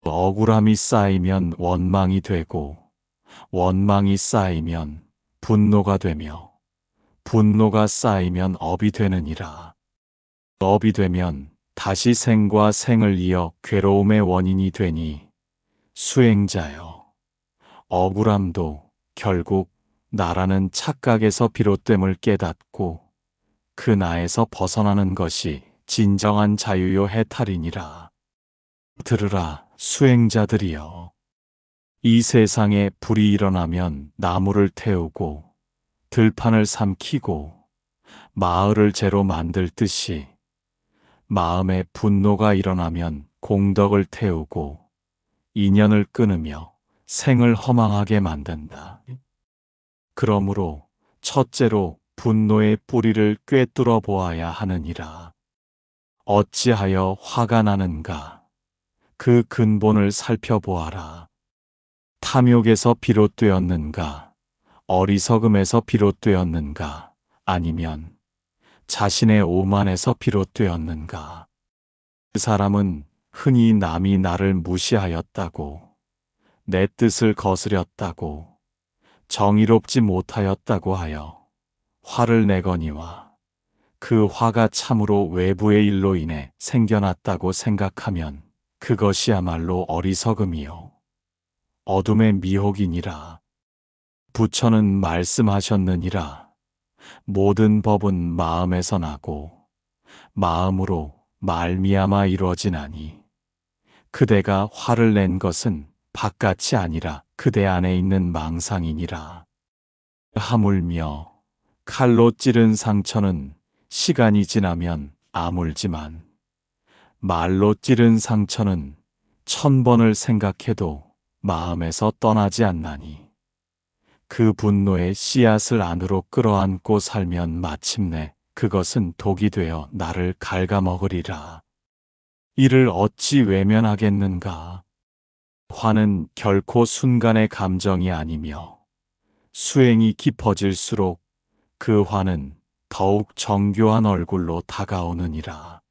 억울함이 쌓이면 원망이 되고 원망이 쌓이면 분노가 되며 분노가 쌓이면 업이 되느니라. 업이 되면 다시 생과 생을 이어 괴로움의 원인이 되니 수행자여, 억울함도 결국 나라는 착각에서 비롯됨을 깨닫고 그 나에서 벗어나는 것이 진정한 자유요 해탈이니라. 들으라 수행자들이여, 이 세상에 불이 일어나면 나무를 태우고 들판을 삼키고 마을을 재로 만들듯이 마음에 분노가 일어나면 공덕을 태우고 인연을 끊으며 생을 허망하게 만든다. 그러므로 첫째로 분노의 뿌리를 꿰뚫어 보아야 하느니라. 어찌하여 화가 나는가? 그 근본을 살펴보아라. 탐욕에서 비롯되었는가? 어리석음에서 비롯되었는가? 아니면 자신의 오만에서 비롯되었는가? 그 사람은 흔히 남이 나를 무시하였다고, 내 뜻을 거스렸다고, 정의롭지 못하였다고 하여 화를 내거니와 그 화가 참으로 외부의 일로 인해 생겨났다고 생각하면 그것이야말로 어리석음이요 어둠의 미혹이니라. 부처는 말씀하셨느니라. 모든 법은 마음에서 나고 마음으로 말미암아 이루어지나니 그대가 화를 낸 것은 바깥이 아니라 그대 안에 있는 망상이니라. 하물며 칼로 찌른 상처는 시간이 지나면 아물지만 말로 찌른 상처는 1000번을 생각해도 마음에서 떠나지 않나니 그 분노의 씨앗을 안으로 끌어안고 살면 마침내 그것은 독이 되어 나를 갉아먹으리라. 이를 어찌 외면하겠는가? 화는 결코 순간의 감정이 아니며 수행이 깊어질수록 그 화는 더욱 정교한 얼굴로 다가오느니라.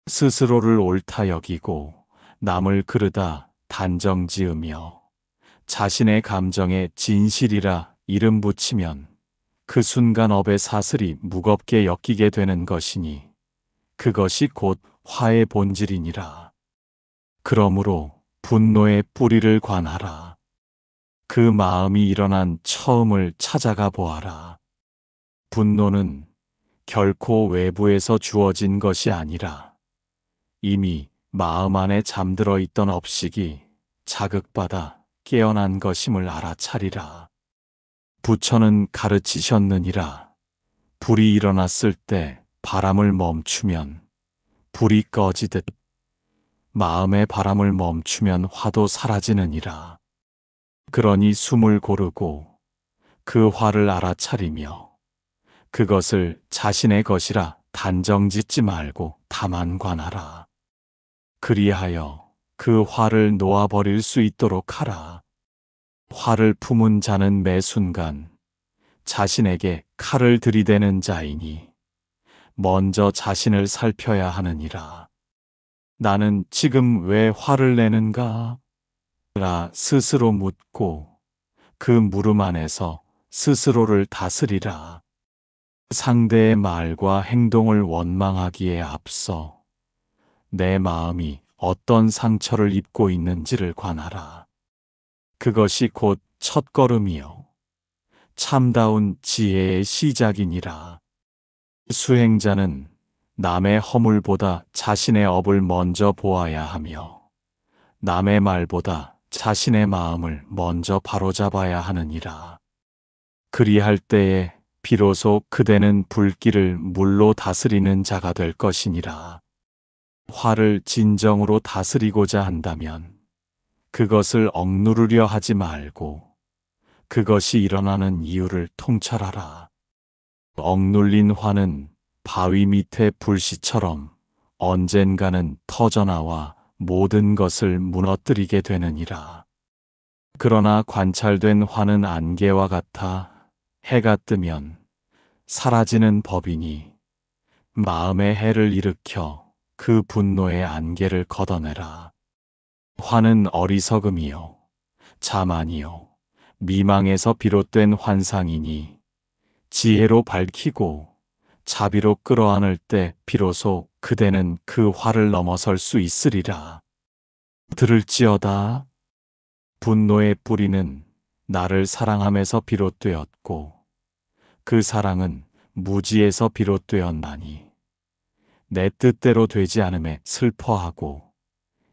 스스로를 옳다 여기고 남을 그르다 단정 지으며 자신의 감정에 진실이라 이름 붙이면 그 순간 업의 사슬이 무겁게 엮이게 되는 것이니 그것이 곧 화의 본질이니라. 그러므로 분노의 뿌리를 관하라. 그 마음이 일어난 처음을 찾아가 보아라. 분노는 결코 외부에서 주어진 것이 아니라 이미 마음 안에 잠들어 있던 업식이 자극받아 깨어난 것임을 알아차리라. 부처는 가르치셨느니라. 불이 일어났을 때 바람을 멈추면 불이 꺼지듯 마음의 바람을 멈추면 화도 사라지느니라. 그러니 숨을 고르고 그 화를 알아차리며 그것을 자신의 것이라 단정짓지 말고 다만 관하라. 그리하여 그 화를 놓아버릴 수 있도록 하라. 화를 품은 자는 매 순간 자신에게 칼을 들이대는 자이니 먼저 자신을 살펴야 하느니라. 나는 지금 왜 화를 내는가? 라 스스로 묻고 그 물음 안에서 스스로를 다스리라. 상대의 말과 행동을 원망하기에 앞서 내 마음이 어떤 상처를 입고 있는지를 관하라. 그것이 곧 첫걸음이요 참다운 지혜의 시작이니라. 수행자는 남의 허물보다 자신의 업을 먼저 보아야 하며 남의 말보다 자신의 마음을 먼저 바로잡아야 하느니라. 그리할 때에 비로소 그대는 불길을 물로 다스리는 자가 될 것이니라. 화를 진정으로 다스리고자 한다면 그것을 억누르려 하지 말고 그것이 일어나는 이유를 통찰하라. 억눌린 화는 바위 밑의 불씨처럼 언젠가는 터져나와 모든 것을 무너뜨리게 되느니라. 그러나 관찰된 화는 안개와 같아 해가 뜨면 사라지는 법이니 마음의 해를 일으켜 그 분노의 안개를 걷어내라. 화는 어리석음이요 자만이요 미망에서 비롯된 환상이니 지혜로 밝히고 자비로 끌어안을 때 비로소 그대는 그 화를 넘어설 수 있으리라. 들을지어다. 분노의 뿌리는 나를 사랑함에서 비롯되었고 그 사랑은 무지에서 비롯되었나니 내 뜻대로 되지 않음에 슬퍼하고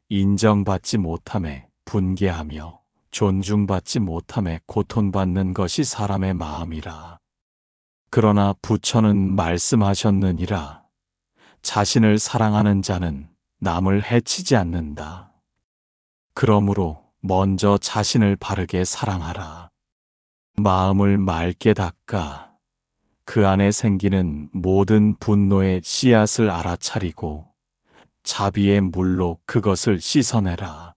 인정받지 못함에 분개하며 존중받지 못함에 고통받는 것이 사람의 마음이라. 그러나 부처는 말씀하셨느니라. 자신을 사랑하는 자는 남을 해치지 않는다. 그러므로 먼저 자신을 바르게 사랑하라. 마음을 맑게 닦아 그 안에 생기는 모든 분노의 씨앗을 알아차리고 자비의 물로 그것을 씻어내라.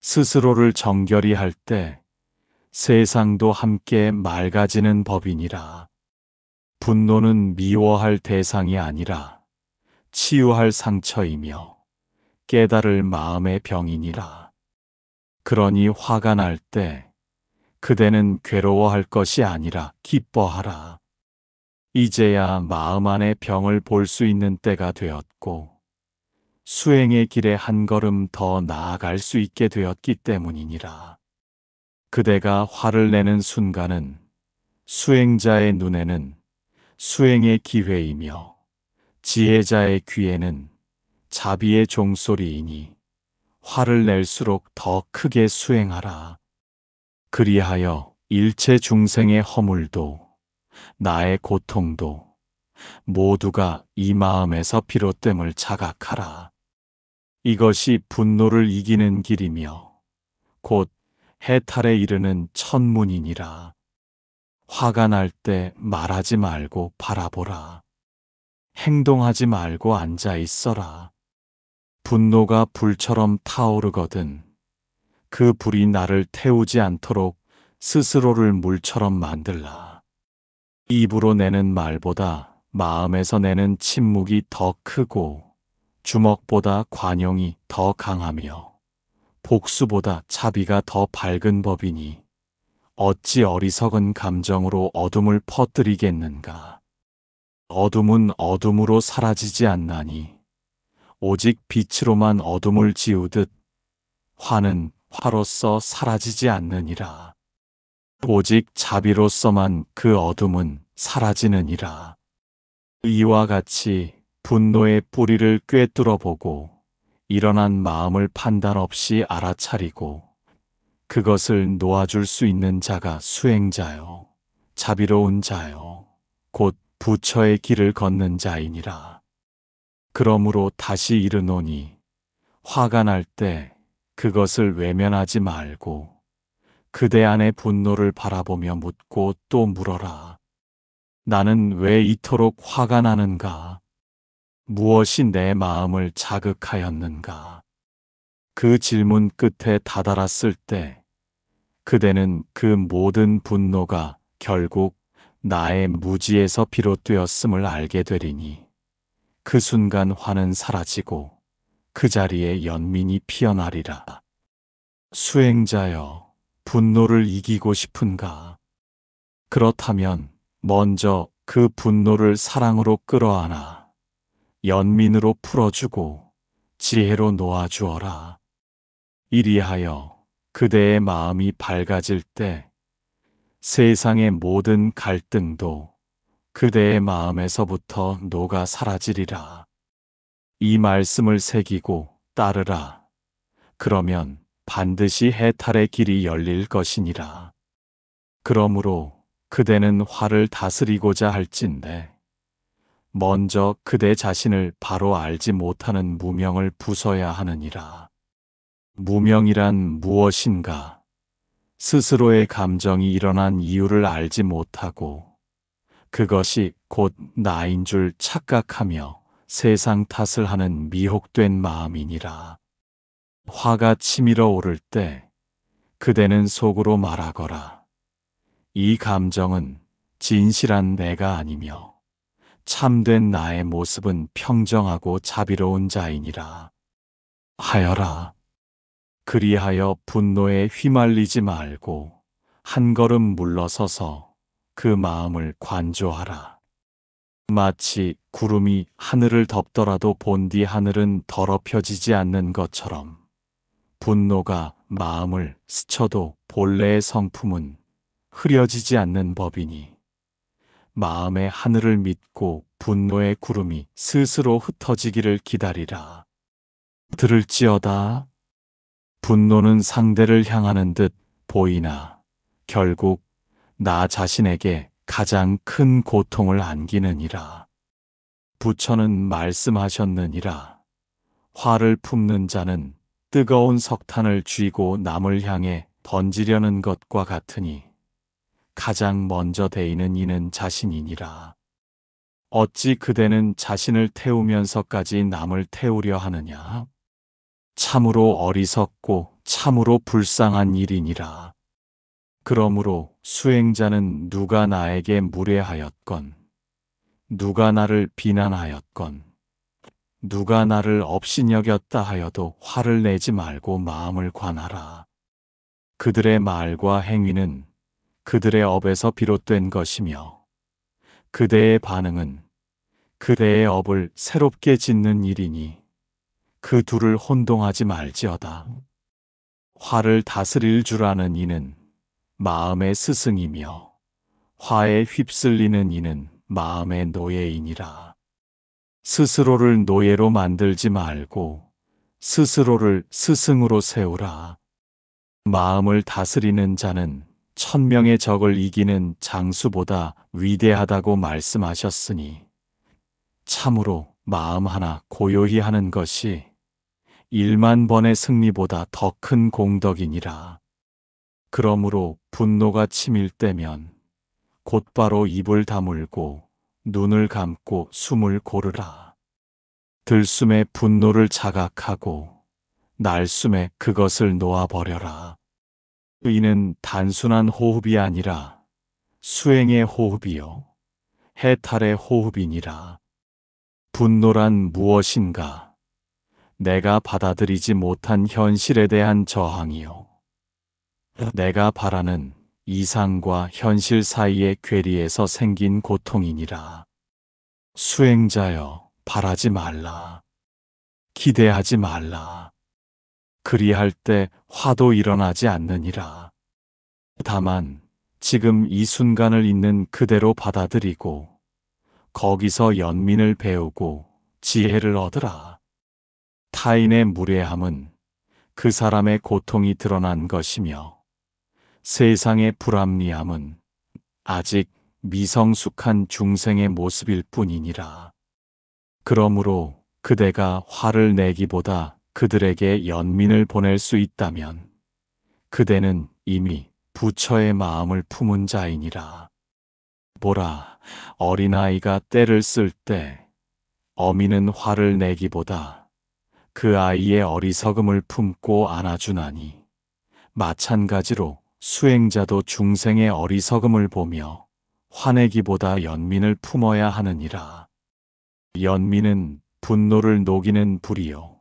스스로를 정결히 할 때 세상도 함께 맑아지는 법이니라. 분노는 미워할 대상이 아니라 치유할 상처이며 깨달을 마음의 병이니라. 그러니 화가 날 때 그대는 괴로워할 것이 아니라 기뻐하라. 이제야 마음 안의 병을 볼 수 있는 때가 되었고 수행의 길에 한 걸음 더 나아갈 수 있게 되었기 때문이니라. 그대가 화를 내는 순간은 수행자의 눈에는 수행의 기회이며 지혜자의 귀에는 자비의 종소리이니 화를 낼수록 더 크게 수행하라. 그리하여 일체 중생의 허물도 나의 고통도 모두가 이 마음에서 비롯됨을 자각하라. 이것이 분노를 이기는 길이며 곧 해탈에 이르는 천문이니라. 화가 날 때 말하지 말고 바라보라. 행동하지 말고 앉아 있어라. 분노가 불처럼 타오르거든 그 불이 나를 태우지 않도록 스스로를 물처럼 만들라. 입으로 내는 말보다 마음에서 내는 침묵이 더 크고 주먹보다 관용이 더 강하며 복수보다 자비가 더 밝은 법이니 어찌 어리석은 감정으로 어둠을 퍼뜨리겠는가. 어둠은 어둠으로 사라지지 않나니 오직 빛으로만 어둠을 지우듯 화는 화로서 사라지지 않느니라. 오직 자비로서만 그 어둠은 사라지느니라. 이와 같이 분노의 뿌리를 꿰뚫어 보고 일어난 마음을 판단 없이 알아차리고 그것을 놓아줄 수 있는 자가 수행자요 자비로운 자요 곧 부처의 길을 걷는 자이니라. 그러므로 다시 이르노니 화가 날 때 그것을 외면하지 말고 그대 안의 분노를 바라보며 묻고 또 물어라. 나는 왜 이토록 화가 나는가? 무엇이 내 마음을 자극하였는가? 그 질문 끝에 다다랐을 때 그대는 그 모든 분노가 결국 나의 무지에서 비롯되었음을 알게 되리니 그 순간 화는 사라지고 그 자리에 연민이 피어나리라. 수행자여, 분노를 이기고 싶은가? 그렇다면 먼저 그 분노를 사랑으로 끌어안아 연민으로 풀어주고 지혜로 놓아주어라. 이리하여 그대의 마음이 밝아질 때 세상의 모든 갈등도 그대의 마음에서부터 녹아 사라지리라. 이 말씀을 새기고 따르라. 그러면 반드시 해탈의 길이 열릴 것이니라. 그러므로 그대는 화를 다스리고자 할진대 먼저 그대 자신을 바로 알지 못하는 무명을 부숴야 하느니라. 무명이란 무엇인가? 스스로의 감정이 일어난 이유를 알지 못하고 그것이 곧 나인 줄 착각하며 세상 탓을 하는 미혹된 마음이니라. 화가 치밀어 오를 때 그대는 속으로 말하거라. 이 감정은 진실한 내가 아니며 참된 나의 모습은 평정하고 자비로운 자이니라 하여라. 그리하여 분노에 휘말리지 말고 한 걸음 물러서서 그 마음을 관조하라. 마치 구름이 하늘을 덮더라도 본디 하늘은 더럽혀지지 않는 것처럼 분노가 마음을 스쳐도 본래의 성품은 흐려지지 않는 법이니 마음의 하늘을 믿고 분노의 구름이 스스로 흩어지기를 기다리라. 들을지어다. 분노는 상대를 향하는 듯 보이나 결국 나 자신에게 가장 큰 고통을 안기느니라. 부처는 말씀하셨느니라. 화를 품는 자는 뜨거운 석탄을 쥐고 남을 향해 던지려는 것과 같으니 가장 먼저 대이는 이는 자신이니라. 어찌 그대는 자신을 태우면서까지 남을 태우려 하느냐? 참으로 어리석고 참으로 불쌍한 일이니라. 그러므로 수행자는 누가 나에게 무례하였건, 누가 나를 비난하였건, 누가 나를 업신여겼다 하여도 화를 내지 말고 마음을 관하라. 그들의 말과 행위는 그들의 업에서 비롯된 것이며 그대의 반응은 그대의 업을 새롭게 짓는 일이니 그 둘을 혼동하지 말지어다. 화를 다스릴 줄 아는 이는 마음의 스승이며 화에 휩쓸리는 이는 마음의 노예이니라. 스스로를 노예로 만들지 말고 스스로를 스승으로 세우라. 마음을 다스리는 자는 1000명의 적을 이기는 장수보다 위대하다고 말씀하셨으니 참으로 마음 하나 고요히 하는 것이 1만 번의 승리보다 더 큰 공덕이니라. 그러므로 분노가 치밀 때면 곧바로 입을 다물고 눈을 감고 숨을 고르라. 들숨에 분노를 자각하고 날숨에 그것을 놓아버려라. 이는 단순한 호흡이 아니라 수행의 호흡이요 해탈의 호흡이니라. 분노란 무엇인가? 내가 받아들이지 못한 현실에 대한 저항이요. 내가 바라는 이상과 현실 사이의 괴리에서 생긴 고통이니라. 수행자여, 바라지 말라. 기대하지 말라. 그리할 때 화도 일어나지 않느니라. 다만 지금 이 순간을 있는 그대로 받아들이고 거기서 연민을 배우고 지혜를 얻으라. 타인의 무례함은 그 사람의 고통이 드러난 것이며 세상의 불합리함은 아직 미성숙한 중생의 모습일 뿐이니라. 그러므로 그대가 화를 내기보다 그들에게 연민을 보낼 수 있다면 그대는 이미 부처의 마음을 품은 자이니라. 보라, 어린아이가 떼를 쓸 때 어미는 화를 내기보다 그 아이의 어리석음을 품고 안아주나니 마찬가지로 수행자도 중생의 어리석음을 보며 화내기보다 연민을 품어야 하느니라. 연민은 분노를 녹이는 불이요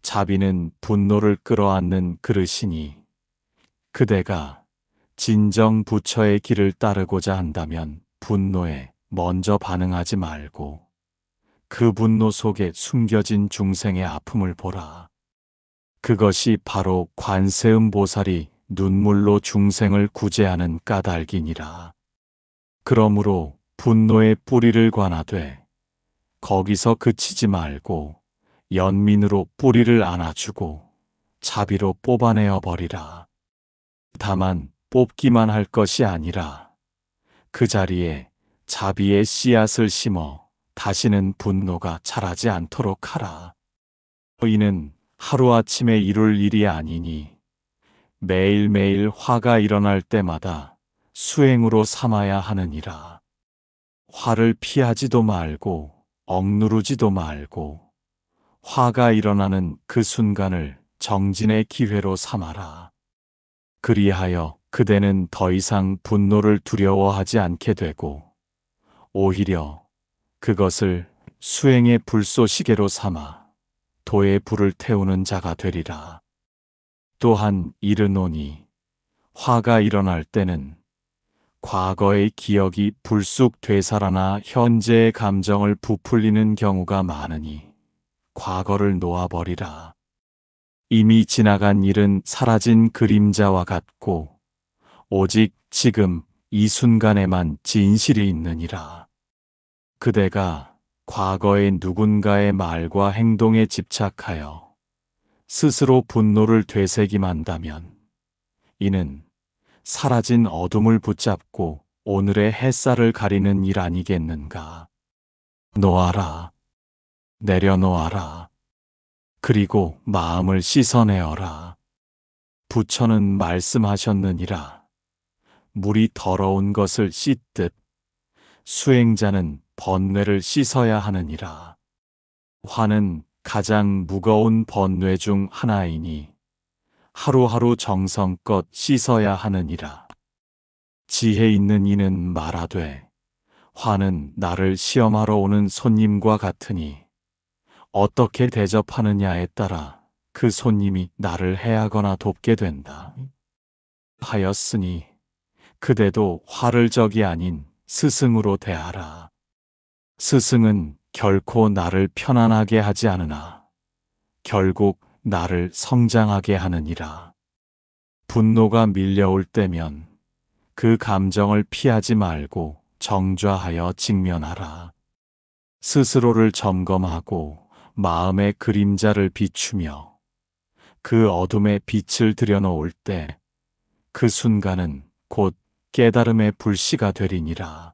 자비는 분노를 끌어안는 그릇이니 그대가 진정 부처의 길을 따르고자 한다면 분노에 먼저 반응하지 말고 그 분노 속에 숨겨진 중생의 아픔을 보라. 그것이 바로 관세음 보살이 눈물로 중생을 구제하는 까닭이니라. 그러므로 분노의 뿌리를 관하되 거기서 그치지 말고 연민으로 뿌리를 안아주고 자비로 뽑아내어 버리라. 다만 뽑기만 할 것이 아니라 그 자리에 자비의 씨앗을 심어 다시는 분노가 자라지 않도록 하라. 이는 하루아침에 이룰 일이 아니니 매일매일 화가 일어날 때마다 수행으로 삼아야 하느니라. 화를 피하지도 말고 억누르지도 말고 화가 일어나는 그 순간을 정진의 기회로 삼아라. 그리하여 그대는 더 이상 분노를 두려워하지 않게 되고 오히려 그것을 수행의 불쏘시개로 삼아 도의 불을 태우는 자가 되리라. 또한 이르노니 화가 일어날 때는 과거의 기억이 불쑥 되살아나 현재의 감정을 부풀리는 경우가 많으니 과거를 놓아버리라. 이미 지나간 일은 사라진 그림자와 같고 오직 지금 이 순간에만 진실이 있느니라. 그대가 과거의 누군가의 말과 행동에 집착하여 스스로 분노를 되새김한다면 이는 사라진 어둠을 붙잡고 오늘의 햇살을 가리는 일 아니겠는가. 놓아라. 내려놓아라. 그리고 마음을 씻어내어라. 부처는 말씀하셨느니라. 물이 더러운 것을 씻듯 수행자는 번뇌를 씻어야 하느니라. 화는 가장 무거운 번뇌 중 하나이니 하루하루 정성껏 씻어야 하느니라. 지혜 있는 이는 말하되 화는 나를 시험하러 오는 손님과 같으니 어떻게 대접하느냐에 따라 그 손님이 나를 해하거나 돕게 된다. 하였으니 그대도 화를 적이 아닌 스승으로 대하라. 스승은 결코 나를 편안하게 하지 않으나 결국 나를 성장하게 하느니라. 분노가 밀려올 때면 그 감정을 피하지 말고 정좌하여 직면하라. 스스로를 점검하고 마음의 그림자를 비추며 그 어둠에 빛을 들여놓을 때 그 순간은 곧 깨달음의 불씨가 되리니라.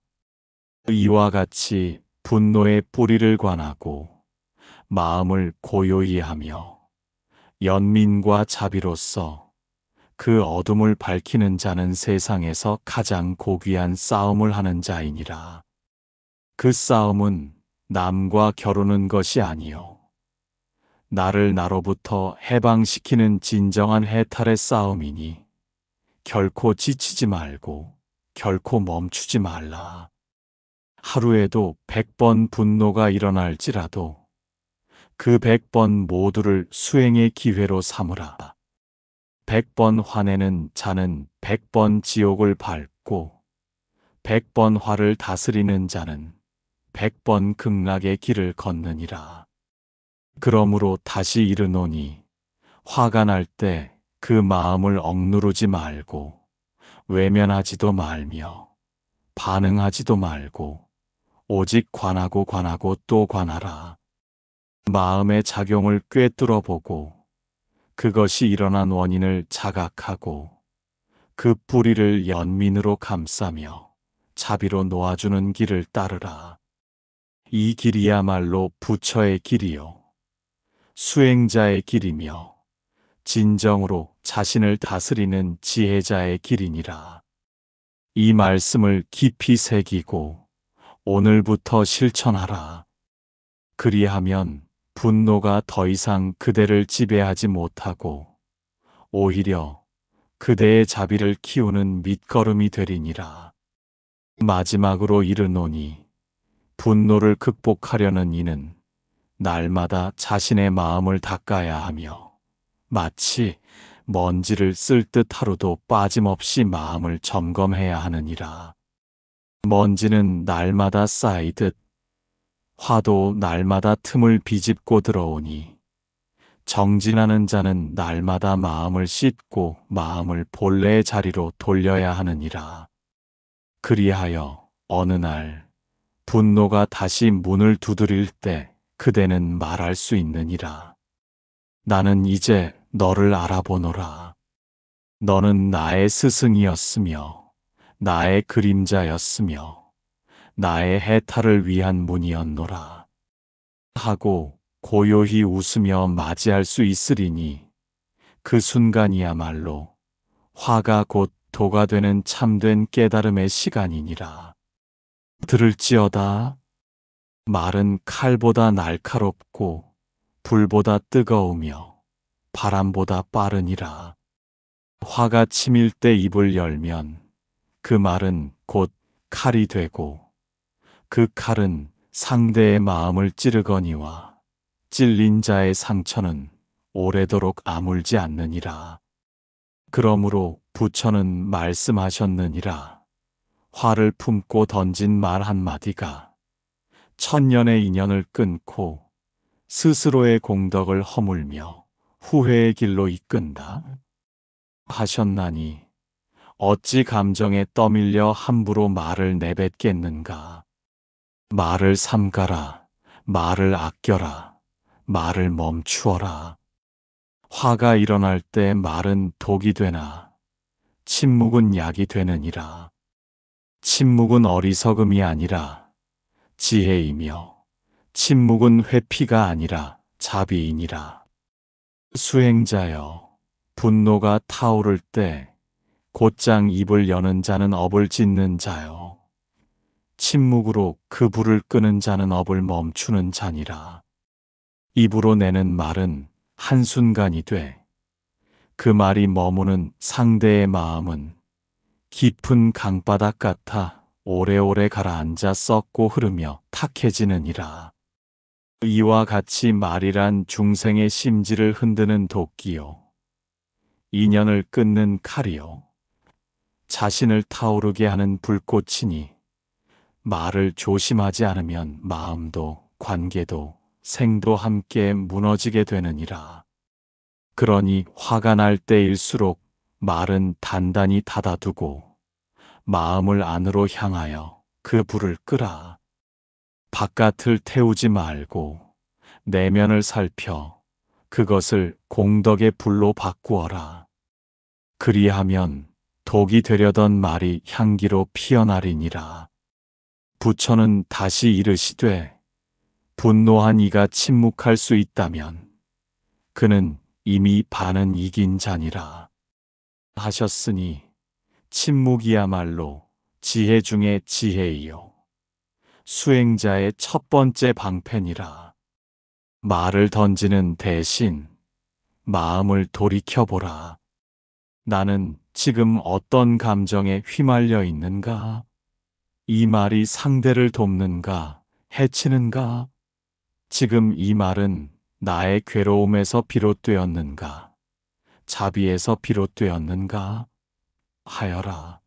이와 같이 분노의 뿌리를 관하고 마음을 고요히 하며 연민과 자비로서 그 어둠을 밝히는 자는 세상에서 가장 고귀한 싸움을 하는 자이니라. 그 싸움은 남과 겨루는 것이 아니요 나를 나로부터 해방시키는 진정한 해탈의 싸움이니 결코 지치지 말고 결코 멈추지 말라. 하루에도 100번 분노가 일어날지라도 그 100번 모두를 수행의 기회로 삼으라. 100번 화내는 자는 100번 지옥을 밟고 100번 화를 다스리는 자는 100번 극락의 길을 걷느니라. 그러므로 다시 이르노니 화가 날 때 그 마음을 억누르지 말고 외면하지도 말며 반응하지도 말고 오직 관하고 또 관하라. 마음의 작용을 꿰뚫어 보고 그것이 일어난 원인을 자각하고 그 뿌리를 연민으로 감싸며 자비로 놓아주는 길을 따르라. 이 길이야말로 부처의 길이요 수행자의 길이며 진정으로 자신을 다스리는 지혜자의 길이니라. 이 말씀을 깊이 새기고 오늘부터 실천하라. 그리하면 분노가 더 이상 그대를 지배하지 못하고 오히려 그대의 자비를 키우는 밑거름이 되리니라. 마지막으로 이르노니 분노를 극복하려는 이는 날마다 자신의 마음을 닦아야 하며 마치 먼지를 쓸 듯 하루도 빠짐없이 마음을 점검해야 하느니라. 먼지는 날마다 쌓이듯 화도 날마다 틈을 비집고 들어오니 정진하는 자는 날마다 마음을 씻고 마음을 본래의 자리로 돌려야 하느니라. 그리하여 어느 날 분노가 다시 문을 두드릴 때 그대는 말할 수 있느니라. 나는 이제 너를 알아보노라. 너는 나의 스승이었으며 나의 그림자였으며 나의 해탈을 위한 문이었노라. 하고 고요히 웃으며 맞이할 수 있으리니 그 순간이야말로 화가 곧 도가 되는 참된 깨달음의 시간이니라. 들을지어다. 말은 칼보다 날카롭고 불보다 뜨거우며 바람보다 빠르니라. 화가 치밀 때 입을 열면 그 말은 곧 칼이 되고 그 칼은 상대의 마음을 찌르거니와 찔린 자의 상처는 오래도록 아물지 않느니라. 그러므로 부처는 말씀하셨느니라. 화를 품고 던진 말 한마디가 천년의 인연을 끊고 스스로의 공덕을 허물며 후회의 길로 이끈다 하셨나니 어찌 감정에 떠밀려 함부로 말을 내뱉겠는가. 말을 삼가라. 말을 아껴라. 말을 멈추어라. 화가 일어날 때 말은 독이 되나 침묵은 약이 되느니라. 침묵은 어리석음이 아니라 지혜이며 침묵은 회피가 아니라 자비이니라. 수행자여, 분노가 타오를 때 곧장 입을 여는 자는 업을 짓는 자요. 침묵으로 그 불을 끄는 자는 업을 멈추는 자니라. 입으로 내는 말은 한순간이 돼. 그 말이 머무는 상대의 마음은 깊은 강바닥 같아 오래오래 가라앉아 썩고 흐르며 탁해지느니라. 이와 같이 말이란 중생의 심지를 흔드는 도끼요. 인연을 끊는 칼이요. 자신을 타오르게 하는 불꽃이니 말을 조심하지 않으면 마음도 관계도 생도 함께 무너지게 되느니라. 그러니 화가 날 때일수록 말은 단단히 닫아두고 마음을 안으로 향하여 그 불을 끄라. 바깥을 태우지 말고 내면을 살펴 그것을 공덕의 불로 바꾸어라. 그리하면 독이 되려던 말이 향기로 피어나리니라. 부처는 다시 이르시되 분노한 이가 침묵할 수 있다면 그는 이미 반은 이긴 자니라 하셨으니 침묵이야말로 지혜 중의 지혜이요 수행자의 첫 번째 방편이라. 말을 던지는 대신 마음을 돌이켜보라. 나는 지금 어떤 감정에 휘말려 있는가? 이 말이 상대를 돕는가, 해치는가? 지금 이 말은 나의 괴로움에서 비롯되었는가? 자비에서 비롯되었는가? 하여라.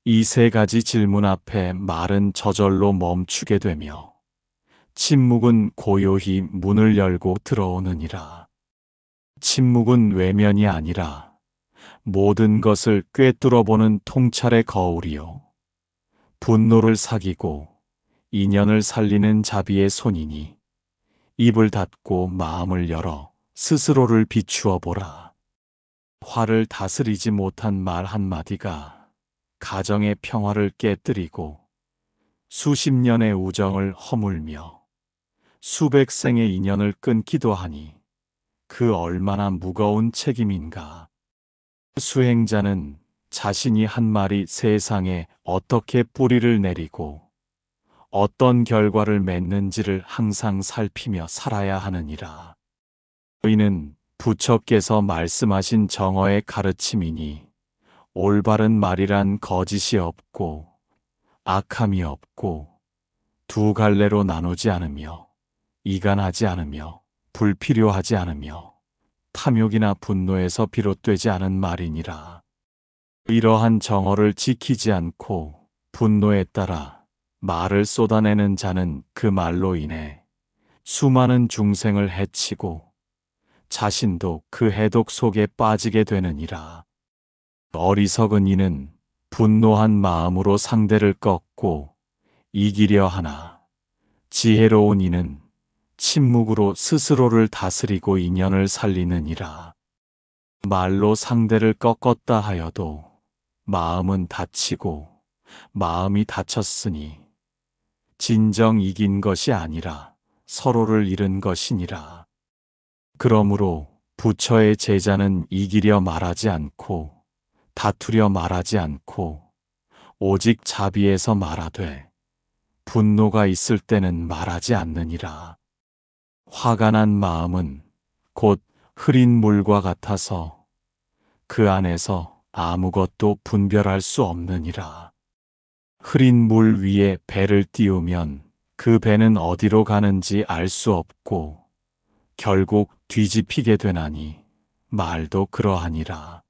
이 세 가지 질문 앞에 말은 저절로 멈추게 되며 침묵은 고요히 문을 열고 들어오느니라. 침묵은 외면이 아니라 모든 것을 꿰뚫어보는 통찰의 거울이요. 분노를 사귀고 인연을 살리는 자비의 손이니 입을 닫고 마음을 열어 스스로를 비추어 보라. 화를 다스리지 못한 말 한마디가 가정의 평화를 깨뜨리고 수십 년의 우정을 허물며 수백 생의 인연을 끊기도 하니 그 얼마나 무거운 책임인가. 수행자는 자신이 한 말이 세상에 어떻게 뿌리를 내리고 어떤 결과를 맺는지를 항상 살피며 살아야 하느니라. 이는 부처께서 말씀하신 정어의 가르침이니 올바른 말이란 거짓이 없고 악함이 없고 두 갈래로 나누지 않으며 이간하지 않으며 불필요하지 않으며 탐욕이나 분노에서 비롯되지 않은 말이니라. 이러한 정어를 지키지 않고 분노에 따라 말을 쏟아내는 자는 그 말로 인해 수많은 중생을 해치고 자신도 그 해독 속에 빠지게 되느니라. 어리석은 이는 분노한 마음으로 상대를 꺾고 이기려 하나 지혜로운 이는 침묵으로 스스로를 다스리고 인연을 살리느니라. 말로 상대를 꺾었다 하여도 마음은 다치고 마음이 다쳤으니 진정 이긴 것이 아니라 서로를 잃은 것이니라. 그러므로 부처의 제자는 이기려 말하지 않고 다투려 말하지 않고 오직 자비에서 말하되 분노가 있을 때는 말하지 않느니라. 화가 난 마음은 곧 흐린 물과 같아서 그 안에서 아무것도 분별할 수 없느니라. 흐린 물 위에 배를 띄우면 그 배는 어디로 가는지 알 수 없고 결국 뒤집히게 되나니 말도 그러하니라.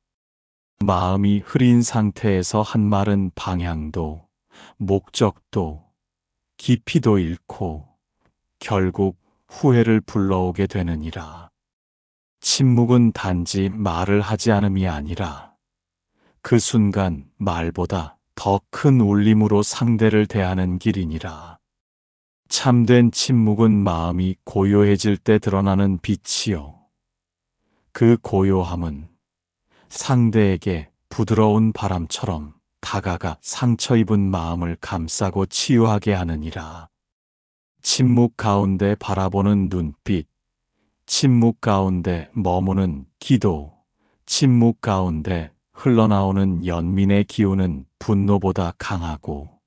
마음이 흐린 상태에서 한 말은 방향도 목적도 깊이도 잃고 결국 후회를 불러오게 되느니라. 침묵은 단지 말을 하지 않음이 아니라 그 순간 말보다 더 큰 울림으로 상대를 대하는 길이니라. 참된 침묵은 마음이 고요해질 때 드러나는 빛이요. 그 고요함은 상대에게 부드러운 바람처럼 다가가 상처 입은 마음을 감싸고 치유하게 하느니라. 침묵 가운데 바라보는 눈빛, 침묵 가운데 머무는 기도, 침묵 가운데 흘러나오는 연민의 기운은 분노보다 강하고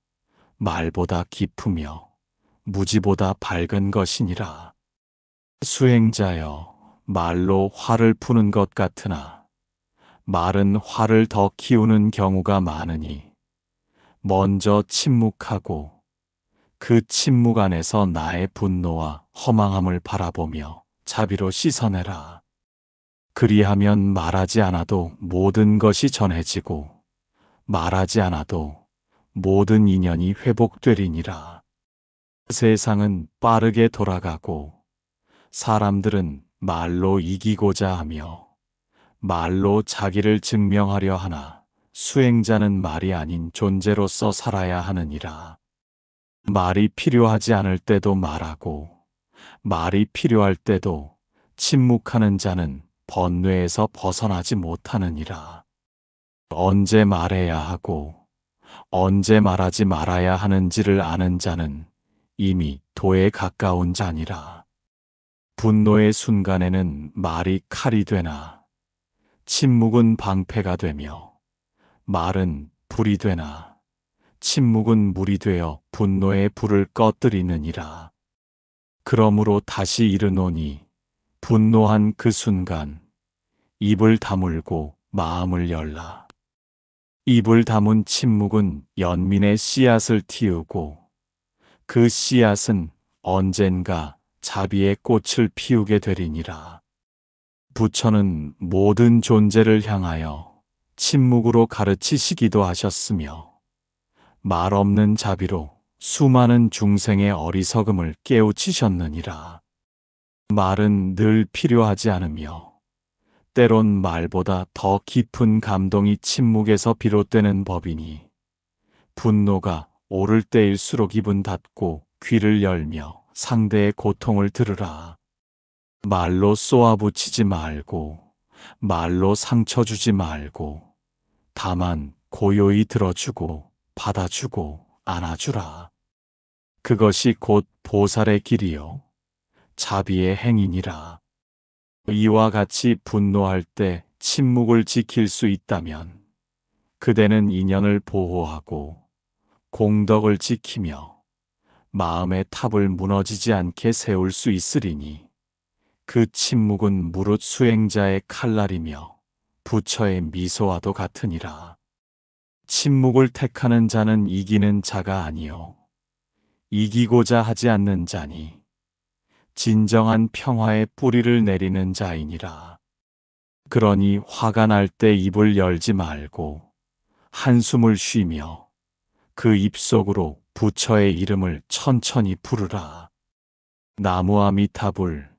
말보다 깊으며 무지보다 밝은 것이니라. 수행자여, 말로 화를 푸는 것 같으나 말은 화를 더 키우는 경우가 많으니 먼저 침묵하고 그 침묵 안에서 나의 분노와 허망함을 바라보며 자비로 씻어내라. 그리하면 말하지 않아도 모든 것이 전해지고 말하지 않아도 모든 인연이 회복되리니라. 세상은 빠르게 돌아가고 사람들은 말로 이기고자 하며 말로 자기를 증명하려 하나 수행자는 말이 아닌 존재로서 살아야 하느니라. 말이 필요하지 않을 때도 말하고 말이 필요할 때도 침묵하는 자는 번뇌에서 벗어나지 못하느니라. 언제 말해야 하고 언제 말하지 말아야 하는지를 아는 자는 이미 도에 가까운 자니라. 분노의 순간에는 말이 칼이 되나 침묵은 방패가 되며 말은 불이 되나 침묵은 물이 되어 분노의 불을 꺼뜨리느니라. 그러므로 다시 이르노니 분노한 그 순간 입을 다물고 마음을 열라. 입을 다문 침묵은 연민의 씨앗을 틔우고 그 씨앗은 언젠가 자비의 꽃을 피우게 되리니라. 부처는 모든 존재를 향하여 침묵으로 가르치시기도 하셨으며 말 없는 자비로 수많은 중생의 어리석음을 깨우치셨느니라. 말은 늘 필요하지 않으며 때론 말보다 더 깊은 감동이 침묵에서 비롯되는 법이니 분노가 오를 때일수록 입은 닫고 귀를 열며 상대의 고통을 들으라. 말로 쏘아붙이지 말고 말로 상처 주지 말고 다만 고요히 들어주고 받아주고 안아주라. 그것이 곧 보살의 길이요 자비의 행위니라. 이와 같이 분노할 때 침묵을 지킬 수 있다면 그대는 인연을 보호하고 공덕을 지키며 마음의 탑을 무너지지 않게 세울 수 있으리니 그 침묵은 무릇 수행자의 칼날이며 부처의 미소와도 같으니라. 침묵을 택하는 자는 이기는 자가 아니요 이기고자 하지 않는 자니 진정한 평화의 뿌리를 내리는 자이니라. 그러니 화가 날 때 입을 열지 말고 한숨을 쉬며 그 입속으로 부처의 이름을 천천히 부르라. 나무아미타불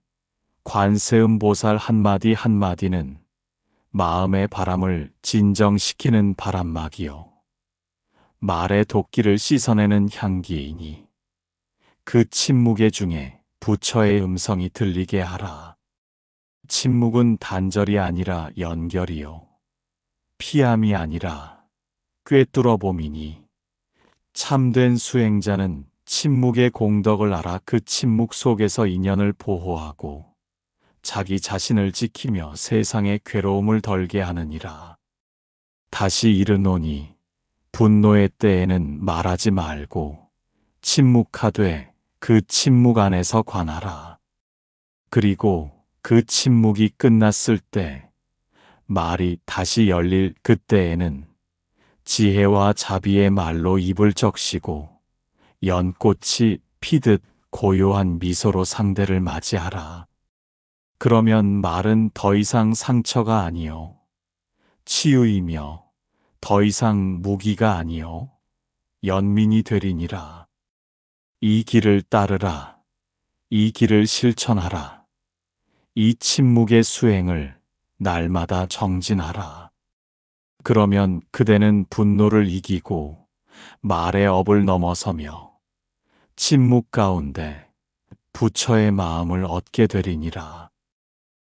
관세음보살 한마디 한마디는 마음의 바람을 진정시키는 바람막이요 말의 도끼를 씻어내는 향기이니 그 침묵의 중에 부처의 음성이 들리게 하라. 침묵은 단절이 아니라 연결이요 피함이 아니라 꿰뚫어봄이니 참된 수행자는 침묵의 공덕을 알아 그 침묵 속에서 인연을 보호하고 자기 자신을 지키며 세상의 괴로움을 덜게 하느니라. 다시 이르노니 분노의 때에는 말하지 말고 침묵하되 그 침묵 안에서 관하라. 그리고 그 침묵이 끝났을 때 말이 다시 열릴 그때에는 지혜와 자비의 말로 입을 적시고 연꽃이 피듯 고요한 미소로 상대를 맞이하라. 그러면 말은 더 이상 상처가 아니요 치유이며 더 이상 무기가 아니요 연민이 되리니라. 이 길을 따르라. 이 길을 실천하라. 이 침묵의 수행을 날마다 정진하라. 그러면 그대는 분노를 이기고 말의 업을 넘어서며 침묵 가운데 부처의 마음을 얻게 되리니라.